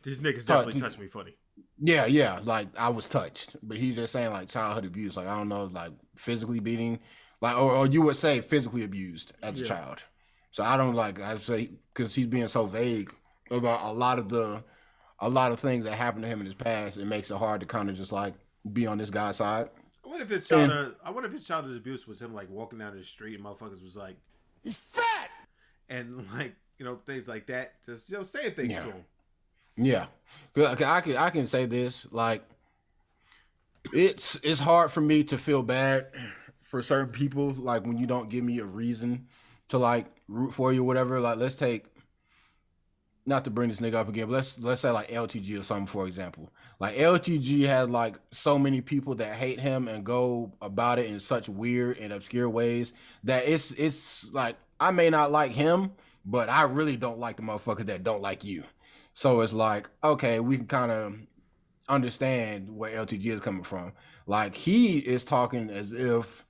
these niggas definitely touched me funny. Yeah, like I was touched, but he's just saying like childhood abuse, like I don't know, like physically beating, like or you would say physically abused as a child. So I don't like, I say, because he's being so vague about a lot of things that happened to him in his past. It makes it hard to kind of just like be on this guy's side. I wonder if his childhood abuse was him like walking down the street and motherfuckers was like, "He's fat," and like, you know, things like that. Just, you know, saying things to him. Yeah, I can say this, like it's hard for me to feel bad for certain people, like when you don't give me a reason to like root for you or whatever. Like let's take, not to bring this nigga up again, but let's say like LTG or something, for example. Like LTG has like so many people that hate him and go about it in such weird and obscure ways that it's like I may not like him, but I really don't like the motherfuckers that don't like you. So it's like, okay, we can kind of understand where LTG is coming from. Like he is talking as if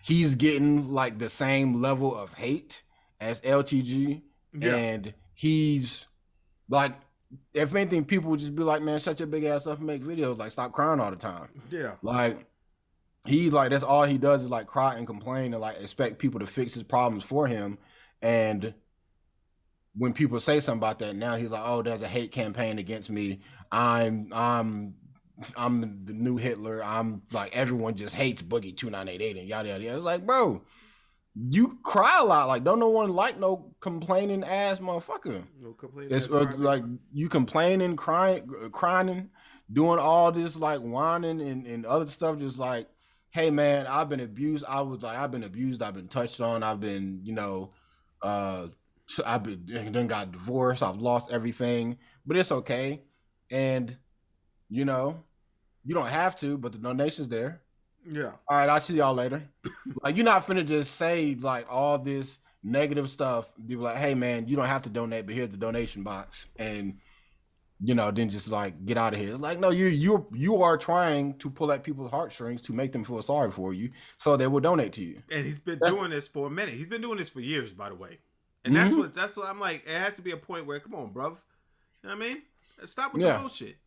he's getting like the same level of hate as LTG, and he's like, if anything, people would just be like, man, shut your big ass up and make videos, like stop crying all the time. Yeah. Like he's like, that's all he does is like cry and complain and like expect people to fix his problems for him. And when people say something about that, now he's like, oh, there's a hate campaign against me. I'm the new Hitler. I'm like, everyone just hates Boogie 2988 and yada yada yada. It's like, bro, you cry a lot. Like, don't no one like no complaining ass motherfucker. No complaining. It's like you complaining, crying, doing all this like whining and other stuff. Just like, hey man, I've been abused. I've been abused. I've been touched on. I've been, you know, then got divorced. I've lost everything, but it's okay. And you know, you don't have to, but the donation's there. Yeah. All right, I'll see y'all later. Like, you're not finna just say like all this negative stuff. Be like, hey man, you don't have to donate, but here's the donation box, and you know, then just like get out of here. It's like, no, you are trying to pull at people's heartstrings to make them feel sorry for you, so they will donate to you. And he's been doing this for a minute. He's been doing this for years, by the way. And that's what I'm like. It has to be a point where, come on, bruv. You know what I mean? Stop with the bullshit.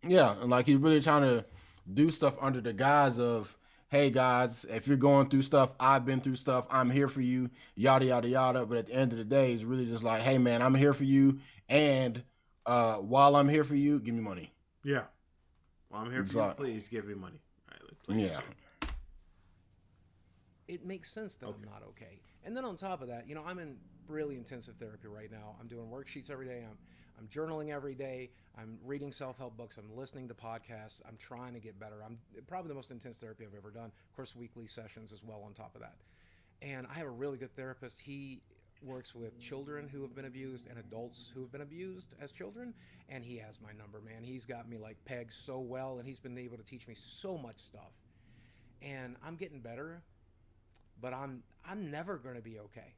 Yeah, and like he's really trying to do stuff under the guise of, hey guys, if you're going through stuff, I've been through stuff, I'm here for you, yada yada yada. But at the end of the day, it's really just like, hey man, I'm here for you, and while I'm here for you, give me money. Yeah. While I'm here for you, please give me money. All right, please. Yeah. It makes sense that I'm not okay. And then on top of that, you know, I'm in really intensive therapy right now. I'm doing worksheets every day. I'm journaling every day. I'm reading self-help books. I'm listening to podcasts. I'm trying to get better. I'm probably the most intense therapy I've ever done. Of course, weekly sessions as well on top of that. And I have a really good therapist. He works with children who have been abused and adults who have been abused as children. And he has my number, man. He's got me like pegged so well, and he's been able to teach me so much stuff. And I'm getting better, but I'm never going to be okay.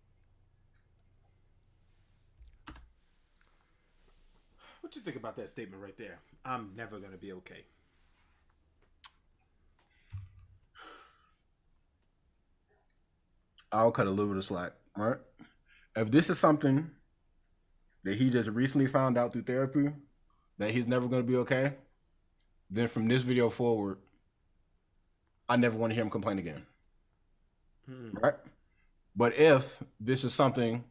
What you think about that statement right there? I'm never gonna be okay. I'll cut a little bit of slack, right? If this is something that he just recently found out through therapy, that he's never going to be okay, then from this video forward, I never want to hear him complain again. Right? But if this is something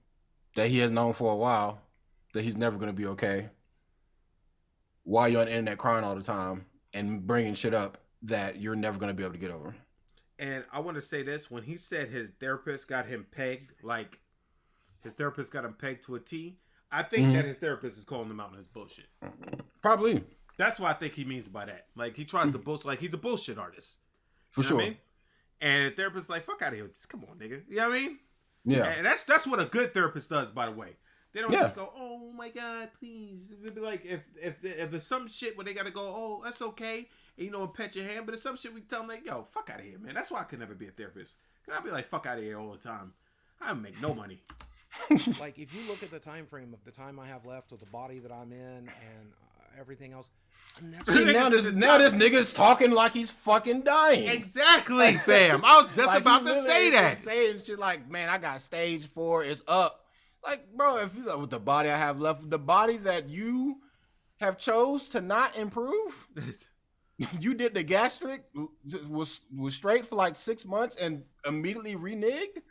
that he has known for a while, that he's never going to be okay, why you're on the internet crying all the time and bringing shit up that you're never going to be able to get over. And I want to say this, when he said his therapist got him pegged, like his therapist got him pegged to a T, I think that his therapist is calling him out on his bullshit. Probably. That's what I think he means by that. Like, he tries to bullshit, like he's a bullshit artist. For sure. What I mean? And the therapist's like, fuck out of here. Just come on, nigga. You know what I mean? Yeah. And that's what a good therapist does, by the way. They don't just go, oh my God, please. It'd be like, if there's some shit where they gotta go, oh, that's okay, and, you know, and pet your hand, but it's some shit we tell them, like, yo, fuck out of here, man. That's why I could never be a therapist. Cause I'd be like, fuck out of here all the time. I don't make no money. Like, if you look at the time frame of the time I have left with the body that I'm in and everything else, I'm never. See, now this nigga's talking like he's fucking dying. Exactly, fam. I was just like about to say that. Saying shit like, man, I got stage 4, it's up. Like, bro, if you with the body I have left, the body that you have chose to not improve, you did the gastric, was straight for like 6 months and immediately reneged.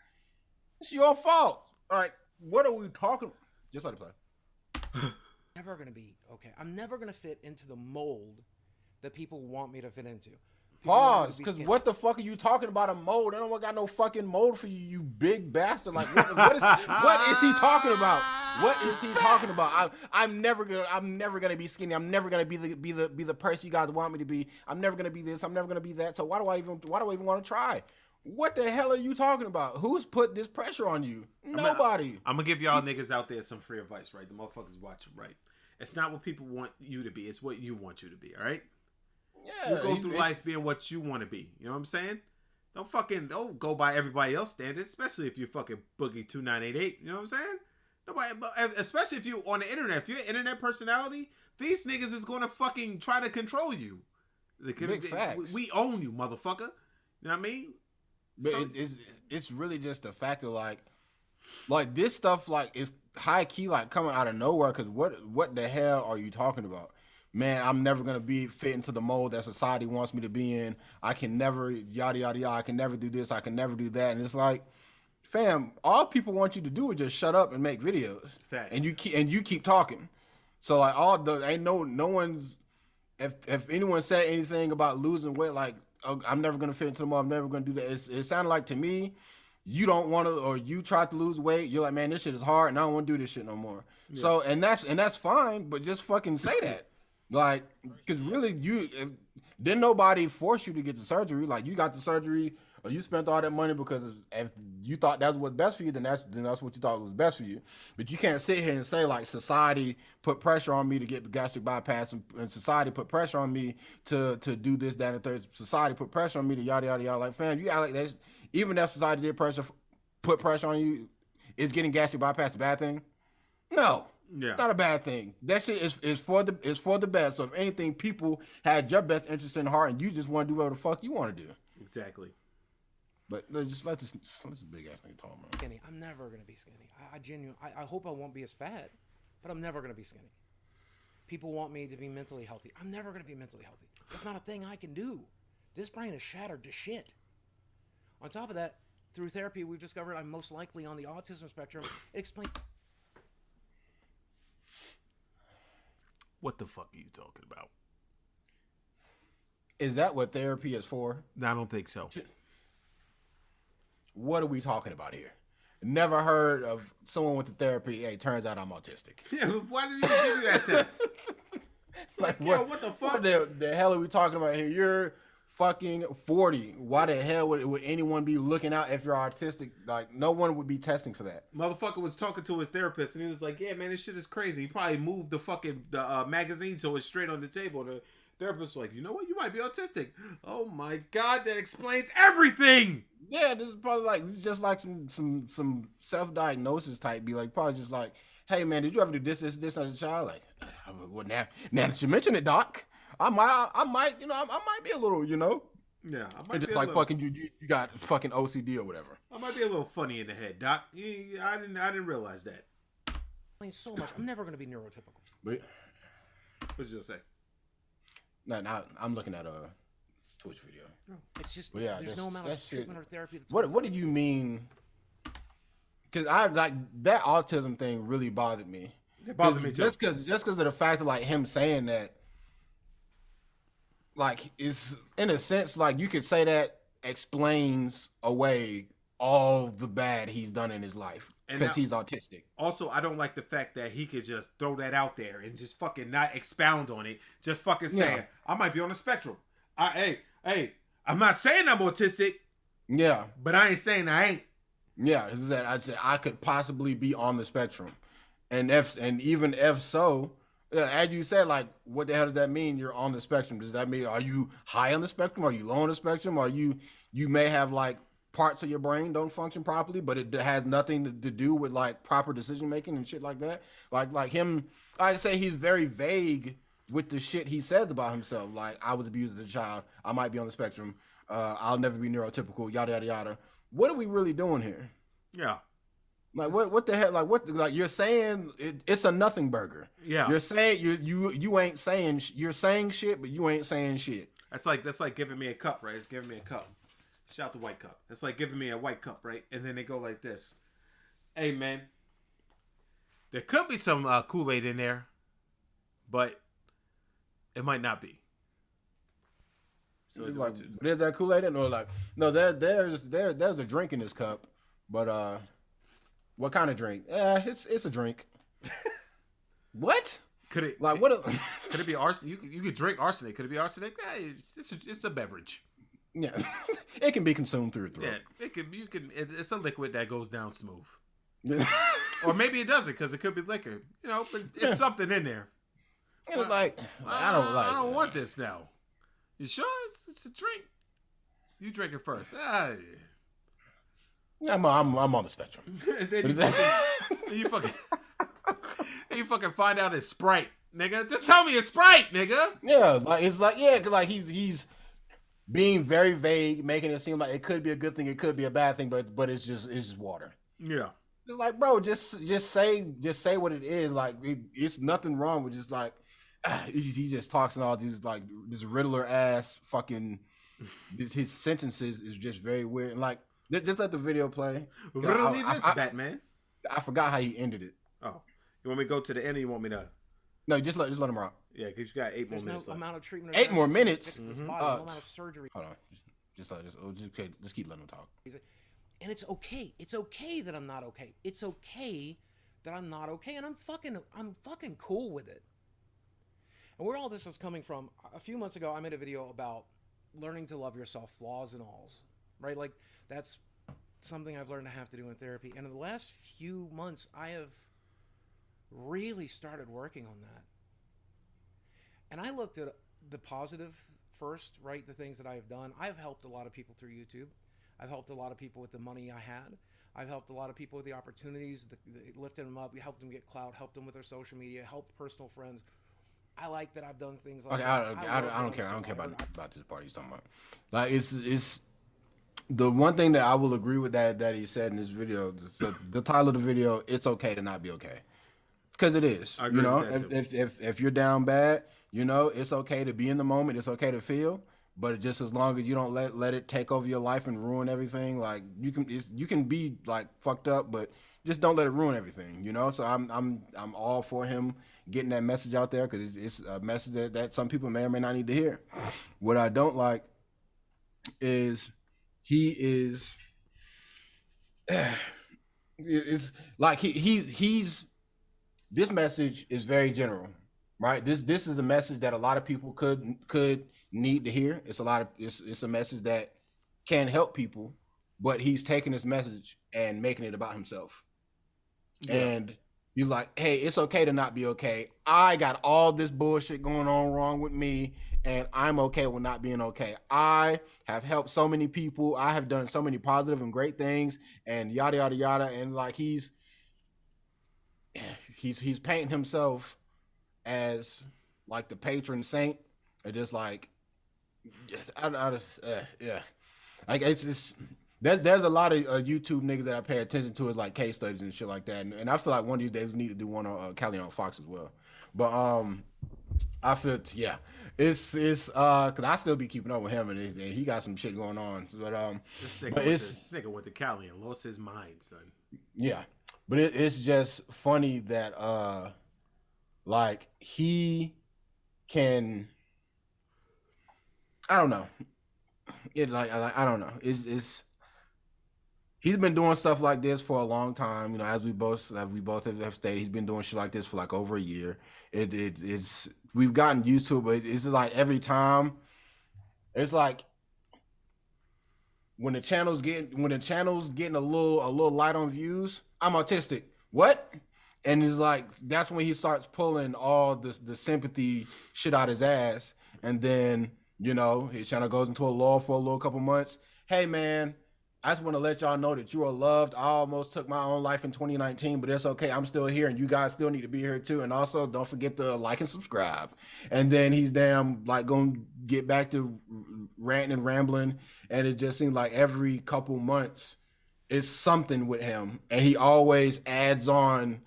It's your fault. All right, what are we talking? Just let it play. Never gonna be okay. I'm never gonna fit into the mold that people want me to fit into. Pause, because what the fuck are you talking about a mold? I don't got no fucking mold for you, you big bastard. Like, what is he talking about? What is he talking about? I'm never gonna be skinny. I'm never gonna be the person you guys want me to be. I'm never gonna be this. I'm never gonna be that. So why do I even want to try? What the hell are you talking about? Who's put this pressure on you? Nobody. I'm gonna give y'all niggas out there some free advice, right? The motherfuckers watching, right? It's not what people want you to be. It's what you want you to be. All right. Yeah, you go through life being what you want to be. You know what I'm saying? Don't go by everybody else standards, especially if you're fucking Boogie 2988. You know what I'm saying? Nobody, especially if you on the internet. If you're an internet personality, these niggas is gonna fucking try to control you. Big facts. We own you, motherfucker. You know what I mean? But So, it's really just the fact of like this stuff like is high key like coming out of nowhere. Because what the hell are you talking about? Man, I'm never gonna be fit into the mold that society wants me to be in. I can never yada yada yada. I can never do this. I can never do that. And it's like, fam, all people want you to do is just shut up and make videos. Facts. And you keep talking. So like ain't no one's if anyone said anything about losing weight, like, oh, I'm never gonna fit into the mold. I'm never gonna do that. It sounded like to me, you don't want to, or you tried to lose weight. You're like, man, this shit is hard, and I don't want to do this shit no more. Yeah. So and that's fine, but just fucking say that. Like, because really, didn't nobody force you to get the surgery. Like, you got the surgery, or you spent all that money because if you thought that was what's best for you, then that's what you thought was best for you. But you can't sit here and say, like, society put pressure on me to get the gastric bypass, and society put pressure on me to do this, that, and the third. Society put pressure on me to yada, yada, yada. Like, fam, you act like that's, even if society put pressure on you, is getting gastric bypass a bad thing? No. Yeah. It's not a bad thing. That shit is for the best. So if anything, people had your best interest in heart, and you just want to do whatever the fuck you want to do. Exactly. But just let this big ass nigga talk, man. Skinny. I'm never gonna be skinny. I genuinely. I hope I won't be as fat, but I'm never gonna be skinny. People want me to be mentally healthy. I'm never gonna be mentally healthy. That's not a thing I can do. This brain is shattered to shit. On top of that, through therapy, we've discovered I'm most likely on the autism spectrum. It explains. What the fuck are you talking about? Is that what therapy is for? I don't think so. What are we talking about here? never heard of someone went to therapy. Hey, turns out I'm autistic. Yeah, why did he give you that test? It's like, yo, what the fuck? What the hell are we talking about here? You're fucking 40. Why the hell would anyone be looking out if you're autistic? Like, no one would be testing for that. Motherfucker was talking to his therapist, and he was like, yeah, man, this shit is crazy. He probably moved the magazine so it's straight on the table. And the therapist was like, you know what? You might be autistic. Oh, my God, that explains everything. Yeah, this is probably like, this is just like some self-diagnosis type. Be like, probably just like, hey, man, did you ever do this as a child? Like, well, now that you mention it, doc, I might, you know, I might be a little, you know. Yeah, I might just be like little, fucking you got fucking OCD or whatever. I might be a little funny in the head, doc. I didn't realize that. So much. I'm never going to be neurotypical. But what's you say? No, I'm looking at a Twitch video. It's just yeah, there's no amount of treatment or therapy. What do you mean? Because I like that autism thing really bothered me. It bothered me too. Just because of the fact of like him saying that, like, is in a sense like you could say that explains away all the bad he's done in his life because he's autistic. Also, I don't like the fact that he could just throw that out there and just fucking not expound on it. Just fucking say, I might be on the spectrum. Hey, I'm not saying I'm autistic. Yeah, but I ain't saying I ain't. Yeah, is that I said I could possibly be on the spectrum, and even if so, as you said, like, what the hell does that mean? You're on the spectrum. Does that mean are you high on the spectrum? Are you low on the spectrum? Are you may have like parts of your brain don't function properly, but it has nothing to do with like proper decision making and shit like that. Like him, I'd say he's very vague with the shit he says about himself. Like, I was abused as a child. I might be on the spectrum. I'll never be neurotypical. Yada yada yada. What are we really doing here? Yeah. Like what the hell? Like what? Like you're saying it's a nothing burger. Yeah. You're saying you ain't saying you're saying shit, but you ain't saying shit. That's like giving me a cup, right? It's giving me a cup. Shout out the white cup. It's like giving me a white cup, right? And then they go like this. Hey man, there could be some Kool-Aid in there, but it might not be. So like, there's that Kool-Aid in, or like, no, there's a drink in this cup, but what kind of drink? It's a drink. What? Could it like could it be arsenic? You could drink arsenic. Could it be arsenic? It's a beverage. Yeah, it can be consumed through your throat. Yeah, it can. It's a liquid that goes down smooth. Or maybe it doesn't because it could be liquor. You know, but it's something in there. It's like I don't want this now. You sure it's a drink? You drink it first. I'm on the spectrum. And then you fucking find out it's Sprite, nigga. Just tell me it's Sprite, nigga. Yeah, like it's like cause like he's being very vague, making it seem like it could be a good thing, it could be a bad thing, but it's just water. Yeah. It's like, bro, just say what it is. Like it's nothing wrong with just like he just talks and all these like this Riddler ass fucking his sentences is just very weird. And like just let the video play. Riddle me this, Batman. I forgot how he ended it. Oh, you want me to go to the end, or you want me to? No, just let him rock. Yeah, because you got 8 more minutes. No amount of treatment. 8 more minutes. No amount of surgery. Hold on, just keep letting him talk. And it's okay. It's okay that I'm not okay. It's okay that I'm not okay, and I'm fucking cool with it. And where all this is coming from, a few months ago, I made a video about learning to love yourself, flaws and alls, right? Like, that's something I've learned to have to do in therapy. And in the last few months, I have really started working on that. And I looked at the positive first, right? The things that I have done. I've helped a lot of people through YouTube. I've helped a lot of people with the money I had. I've helped a lot of people with the opportunities, lifted them up, helped them get clout, helped them with their social media, helped personal friends. I like that I've done things like that. I don't care. I don't care about this part he's talking about. Like it's the one thing that I will agree with that he said in this video. The title of the video, it's okay to not be okay, because it is. I agree with that too. If you're down bad, you know, it's okay to be in the moment. It's okay to feel, but just as long as you don't let it take over your life and ruin everything. Like you can be like fucked up, but just don't let it ruin everything. You know. So I'm all for him getting that message out there, because it's a message that some people may or may not need to hear. What I don't like is he is it's like he's this message is very general, right? This is a message that a lot of people could need to hear. It's a message that can help people, but he's taking this message and making it about himself. Yeah. And he's like, hey, it's okay to not be okay. I got all this bullshit going on wrong with me, and I'm okay with not being okay. I have helped so many people. I have done so many positive and great things, and yada yada yada. And like he's painting himself as like the patron saint, and just like, yeah, like it's just. There's a lot of YouTube niggas that I pay attention to as like case studies and shit like that, and I feel like one of these days we need to do one on Callie on Fox as well. But I feel it's because I still be keeping up with him, and he got some shit going on. But this nigga went to Cali and lost his mind, son. Yeah, but it's just funny that like he can, I don't know, I don't know, it's. He's been doing stuff like this for a long time, you know. As we both have stated, he's been doing shit like this for like over a year. It's we've gotten used to it, but it's like every time, it's like when the channel's getting a little light on views, I'm autistic. What? And it's like that's when he starts pulling all the sympathy shit out his ass, and then you know his channel goes into a lull for a little couple months. Hey man, I just want to let y'all know that you are loved. I almost took my own life in 2019, but it's okay. I'm still here, and you guys still need to be here too. And also, don't forget to like and subscribe. And then he's damn like going to get back to ranting and rambling. And it just seems like every couple months, it's something with him, and he always adds on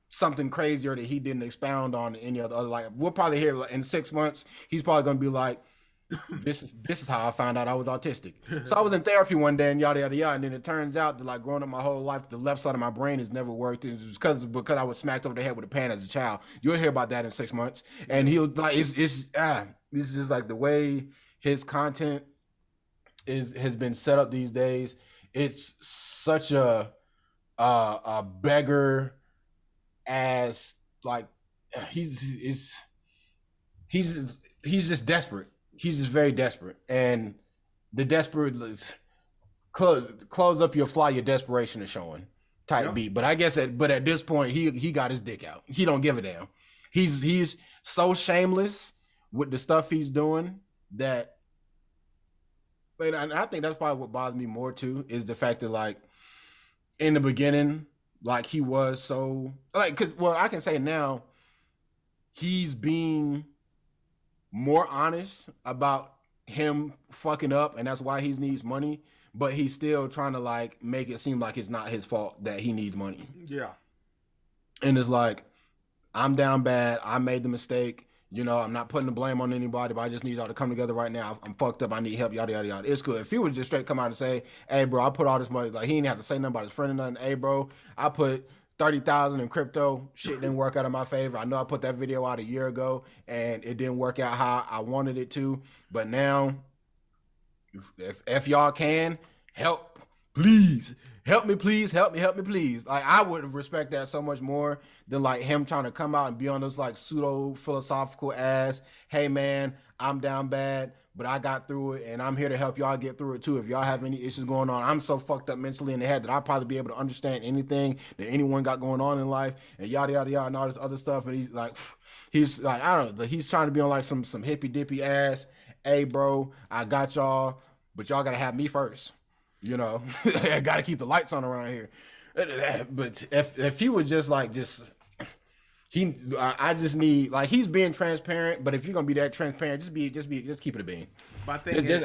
something crazier that he didn't expound on any other. Like we'll probably hear like, in 6 months, he's probably going to be like, this is how I found out I was autistic. So I was in therapy one day and yada yada yada, and then it turns out that like growing up my whole life, the left side of my brain has never worked. It's because I was smacked over the head with a pan as a child. You'll hear about that in 6 months, and he'll like it's just like the way his content has been set up these days. It's such a beggar ass, like he's just desperate. He's just very desperate, and the desperate close up your fly, your desperation is showing type beat. But I guess at this point he got his dick out. He don't give a damn. He's so shameless with the stuff he's doing that. And I think that's probably what bothers me more too is the fact that like in the beginning, like he was so like I can say now he's being more honest about him fucking up, and that's why he needs money, but he's still trying to like make it seem like it's not his fault that he needs money. Yeah. And it's like, I'm down bad, I made the mistake, you know, I'm not putting the blame on anybody, but I just need y'all to come together right now. I'm fucked up, I need help, yada yada yada. It's cool. If he would just straight come out and say, hey bro, I put all this money, like he didn't have to say nothing about his friend or nothing. Hey bro, I put 30,000 in crypto. Shit didn't work out in my favor. I know I put that video out a year ago and it didn't work out how I wanted it to. But now, if y'all can help, please help me, please help me, please. Like I would respect that so much more than like him trying to come out and be on this like pseudo philosophical ass. Hey man, I'm down bad, but I got through it, and I'm here to help y'all get through it too. If y'all have any issues going on, I'm so fucked up mentally in the head that I'll probably be able to understand anything that anyone got going on in life, and yada yada yada, and all this other stuff. And he's like, I don't know, he's trying to be on like some hippy dippy ass. Hey, bro, I got y'all, but y'all gotta have me first. You know, I gotta keep the lights on around here. But if he was just like I just need like he's being transparent. But if you're gonna be that transparent, just keep it a bean. My thing is,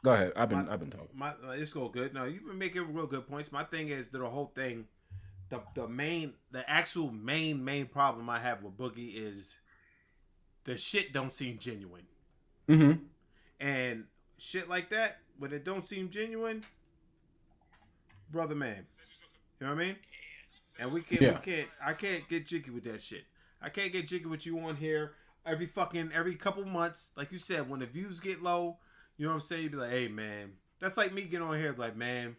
go ahead. I've been talking. It's all good. No, you've been making real good points. My thing is that the whole thing, the actual main problem I have with Boogie is the shit don't seem genuine. Mm-hmm. And shit like that, when it don't seem genuine, brother man, you know what I mean? And I can't get jiggy with that shit. I can't get jiggy with you on here every couple months. Like you said, when the views get low, you know what I'm saying? You be like, hey man, that's like me getting on here like, man,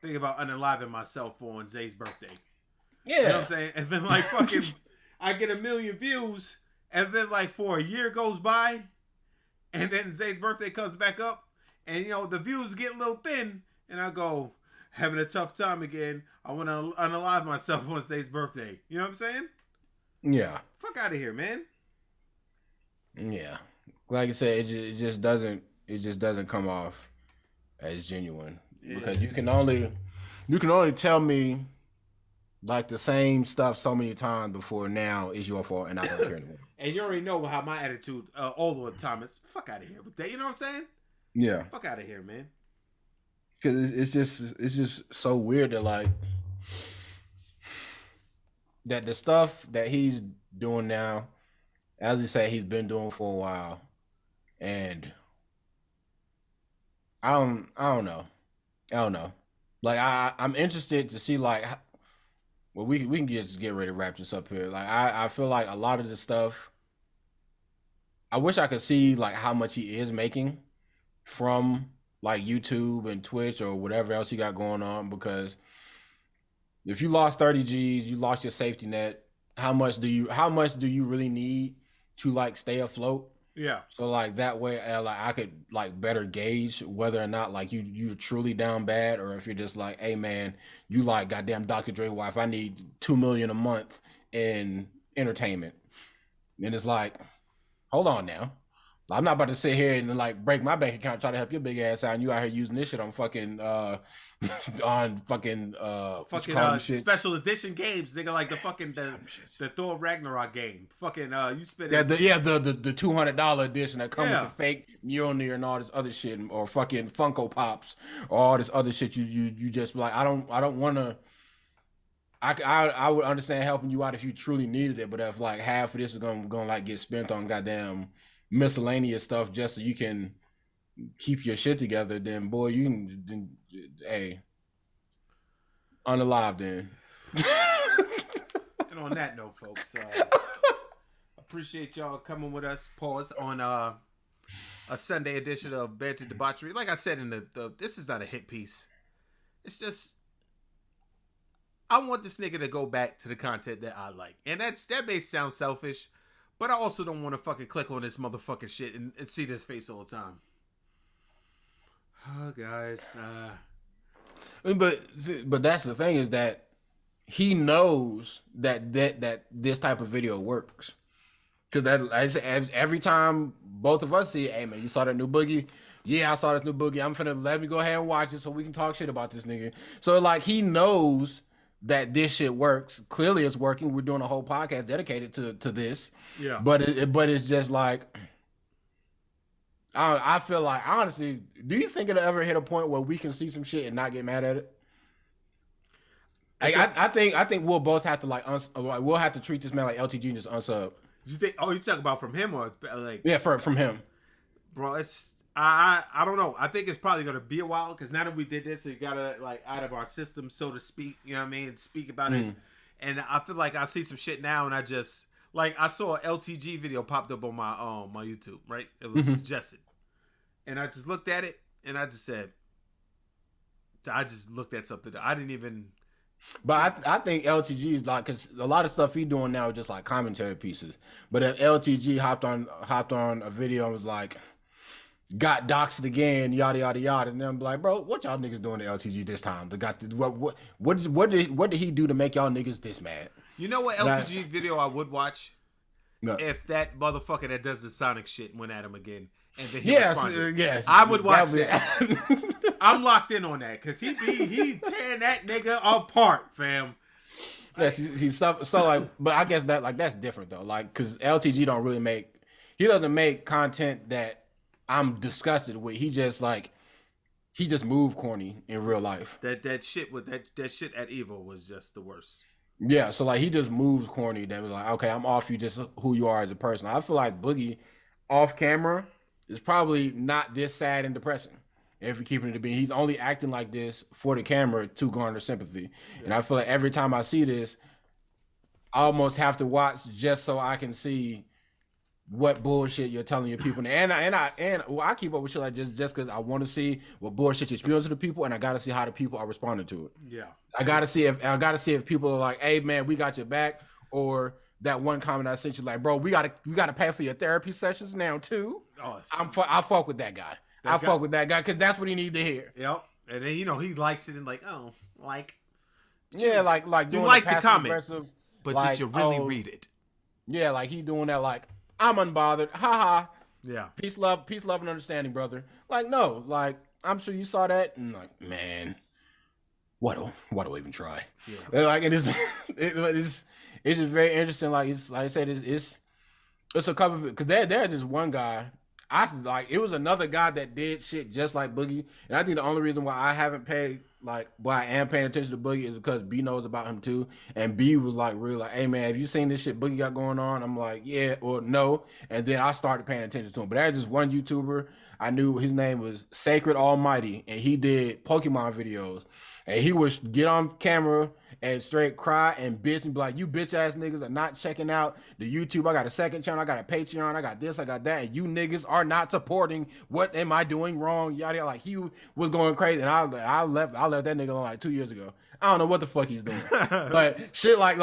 thinking about unaliving myself on Zay's birthday. Yeah. You know what I'm saying? And then like fucking, I get 1 million views, and then like for a year goes by, and then Zay's birthday comes back up, and you know the views get a little thin, and I go, having a tough time again. I want to unalive myself on Zay's birthday. You know what I'm saying? Yeah. Fuck out of here, man. Yeah. Like I said, it just doesn't come off as genuine because you can only tell me like the same stuff so many times before now is your fault and I don't care anymore. And you already know how my attitude all the time is. Fuck out of here with that. You know what I'm saying? Yeah. Fuck out of here, man. Because it's just so weird that like that the stuff that he's doing now, as he said, he's been doing for a while, and I don't know. Like I'm interested to see like, well we can just get ready to wrap this up here. Like I feel like a lot of the stuff, I wish I could see like how much he is making from like YouTube and Twitch or whatever else you got going on, because if you lost 30 G's, you lost your safety net. How much do you really need to like stay afloat? Yeah. So like that way, like I could like better gauge whether or not like you're truly down bad, or if you're just like, hey man, you like goddamn Dr. Dre wife, I need $2 million a month in entertainment. And it's like, hold on now. I'm not about to sit here and like break my bank account try to help your big ass out, and you out here using this shit on fucking special edition games, nigga, like the fucking the Thor Ragnarok game. Fucking you spend the $200 edition that comes with the fake Mjolnir and all this other shit, or fucking Funko Pops or all this other shit. You just like, I don't want to. I would understand helping you out if you truly needed it, but if like half of this is gonna like get spent on goddamn miscellaneous stuff just so you can keep your shit together, then boy, you can, hey, unalive then. And on that note, folks, appreciate y'all coming with us. Pause on a Sunday edition of Banter Debauchery. Like I said in the this is not a hit piece. It's just I want this nigga to go back to the content that I like, and that may sound selfish. But I also don't want to fucking click on this motherfucking shit and see this face all the time. Oh, guys. But that's the thing, is that he knows that this type of video works. Because every time both of us see it, hey man, you saw that new Boogie? Yeah, I saw this new Boogie. I'm finna let me go ahead and watch it so we can talk shit about this nigga. So like he knows that this shit works. Clearly it's working. We're doing a whole podcast dedicated to this. Yeah. But it's just like, I feel like, honestly, do you think it'll ever hit a point where we can see some shit and not get mad at it? I think we'll both have to like we'll have to treat this man like LTG and just unsub. You think? Oh, you talking about from him or like? Yeah, from him, bro. It's I don't know. I think it's probably gonna be a while, because now that we did this, it gotta like out of our system, so to speak. You know what I mean? Speak about it. And I feel like I see some shit now, and I just like I saw an LTG video popped up on my YouTube. Right? It was suggested, and I just looked at it, and I just said, I just looked at something. I didn't even. But I think LTG is like, because a lot of stuff he doing now is just like commentary pieces. But if LTG hopped on a video and was like, got doxed again, yada yada yada, and then I'm like, bro, what y'all niggas doing to LTG this time? What did he do to make y'all niggas this mad? You know what LTG video I would watch? No. If that motherfucker that does the Sonic shit went at him again, and then he responded. Yes, I would watch that. I'm locked in on that, because he tearing that nigga apart, fam. Yes, he's so like, but I guess that's different though, like, because LTG doesn't make content that I'm disgusted with. He just moved corny in real life. That shit with that shit at Evo was just the worst. Yeah, so like he just moves corny. That was like, okay, I'm off you just who you are as a person. I feel like Boogie off camera is probably not this sad and depressing. If you're keeping it to be, he's only acting like this for the camera to garner sympathy. Yeah. And I feel like every time I see this, I almost have to watch just so I can see what bullshit you're telling your people. And I keep up with shit like just because I want to see what bullshit you're spewing to the people, and I got to see how the people are responding to it. Yeah, I got to see if people are like, hey man, we got your back, or that one comment I sent you like, bro, we gotta pay for your therapy sessions now too. Oh, I fuck with that guy. Fuck with that guy because that's what he need to hear. Yep. And then he likes it and like, oh, like, yeah, like you doing like the comment, but like, did you really read it? Yeah, like he doing that like, I'm unbothered. Haha. Yeah. Peace, love, and understanding, brother. Like, no, like I'm sure you saw that and like, man, why do I even try? Yeah. And like it is, it's just very interesting. Like it's like I said, it's a couple because there's just one guy. It was another guy that did shit just like Boogie, and I think the only reason why I haven't paid why I am paying attention to Boogie is because B knows about him too, and B was like real like, hey man, have you seen this shit Boogie got going on? I'm like, yeah or no, and then I started paying attention to him. But there's just one YouTuber I knew his name was Sacred Almighty, and he did Pokemon videos, and he would get on camera and straight cry and bitch and be like, you bitch ass niggas are not checking out the YouTube. I got a second channel, I got a Patreon, I got this, I got that, and you niggas are not supporting. What am I doing wrong? Yada yada. Like he was going crazy, and I left that nigga alone like 2 years ago. I don't know what the fuck he's doing, but shit like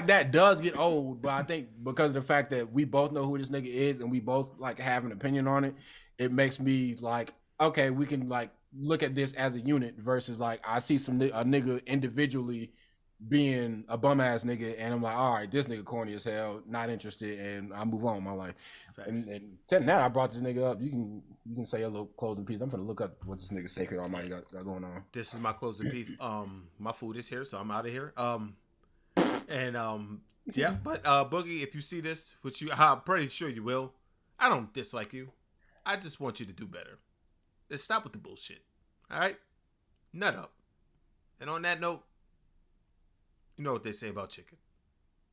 that does get old. But I think because of the fact that we both know who this nigga is and we both like have an opinion on it, it makes me like, okay, we can like look at this as a unit versus like I see a nigga individually being a bum ass nigga, and I'm like, all right, this nigga corny as hell, not interested, and I move on with my life. And telling that, I brought this nigga up. You can say a little closing piece. I'm gonna look up what this nigga Sacred Almighty got going on. This is my closing piece. My food is here, so I'm out of here. Yeah, but Boogie, if you see this, which I'm pretty sure you will, I don't dislike you. I just want you to do better. Let's stop with the bullshit. All right, nut up. And on that note, you know what they say about chicken.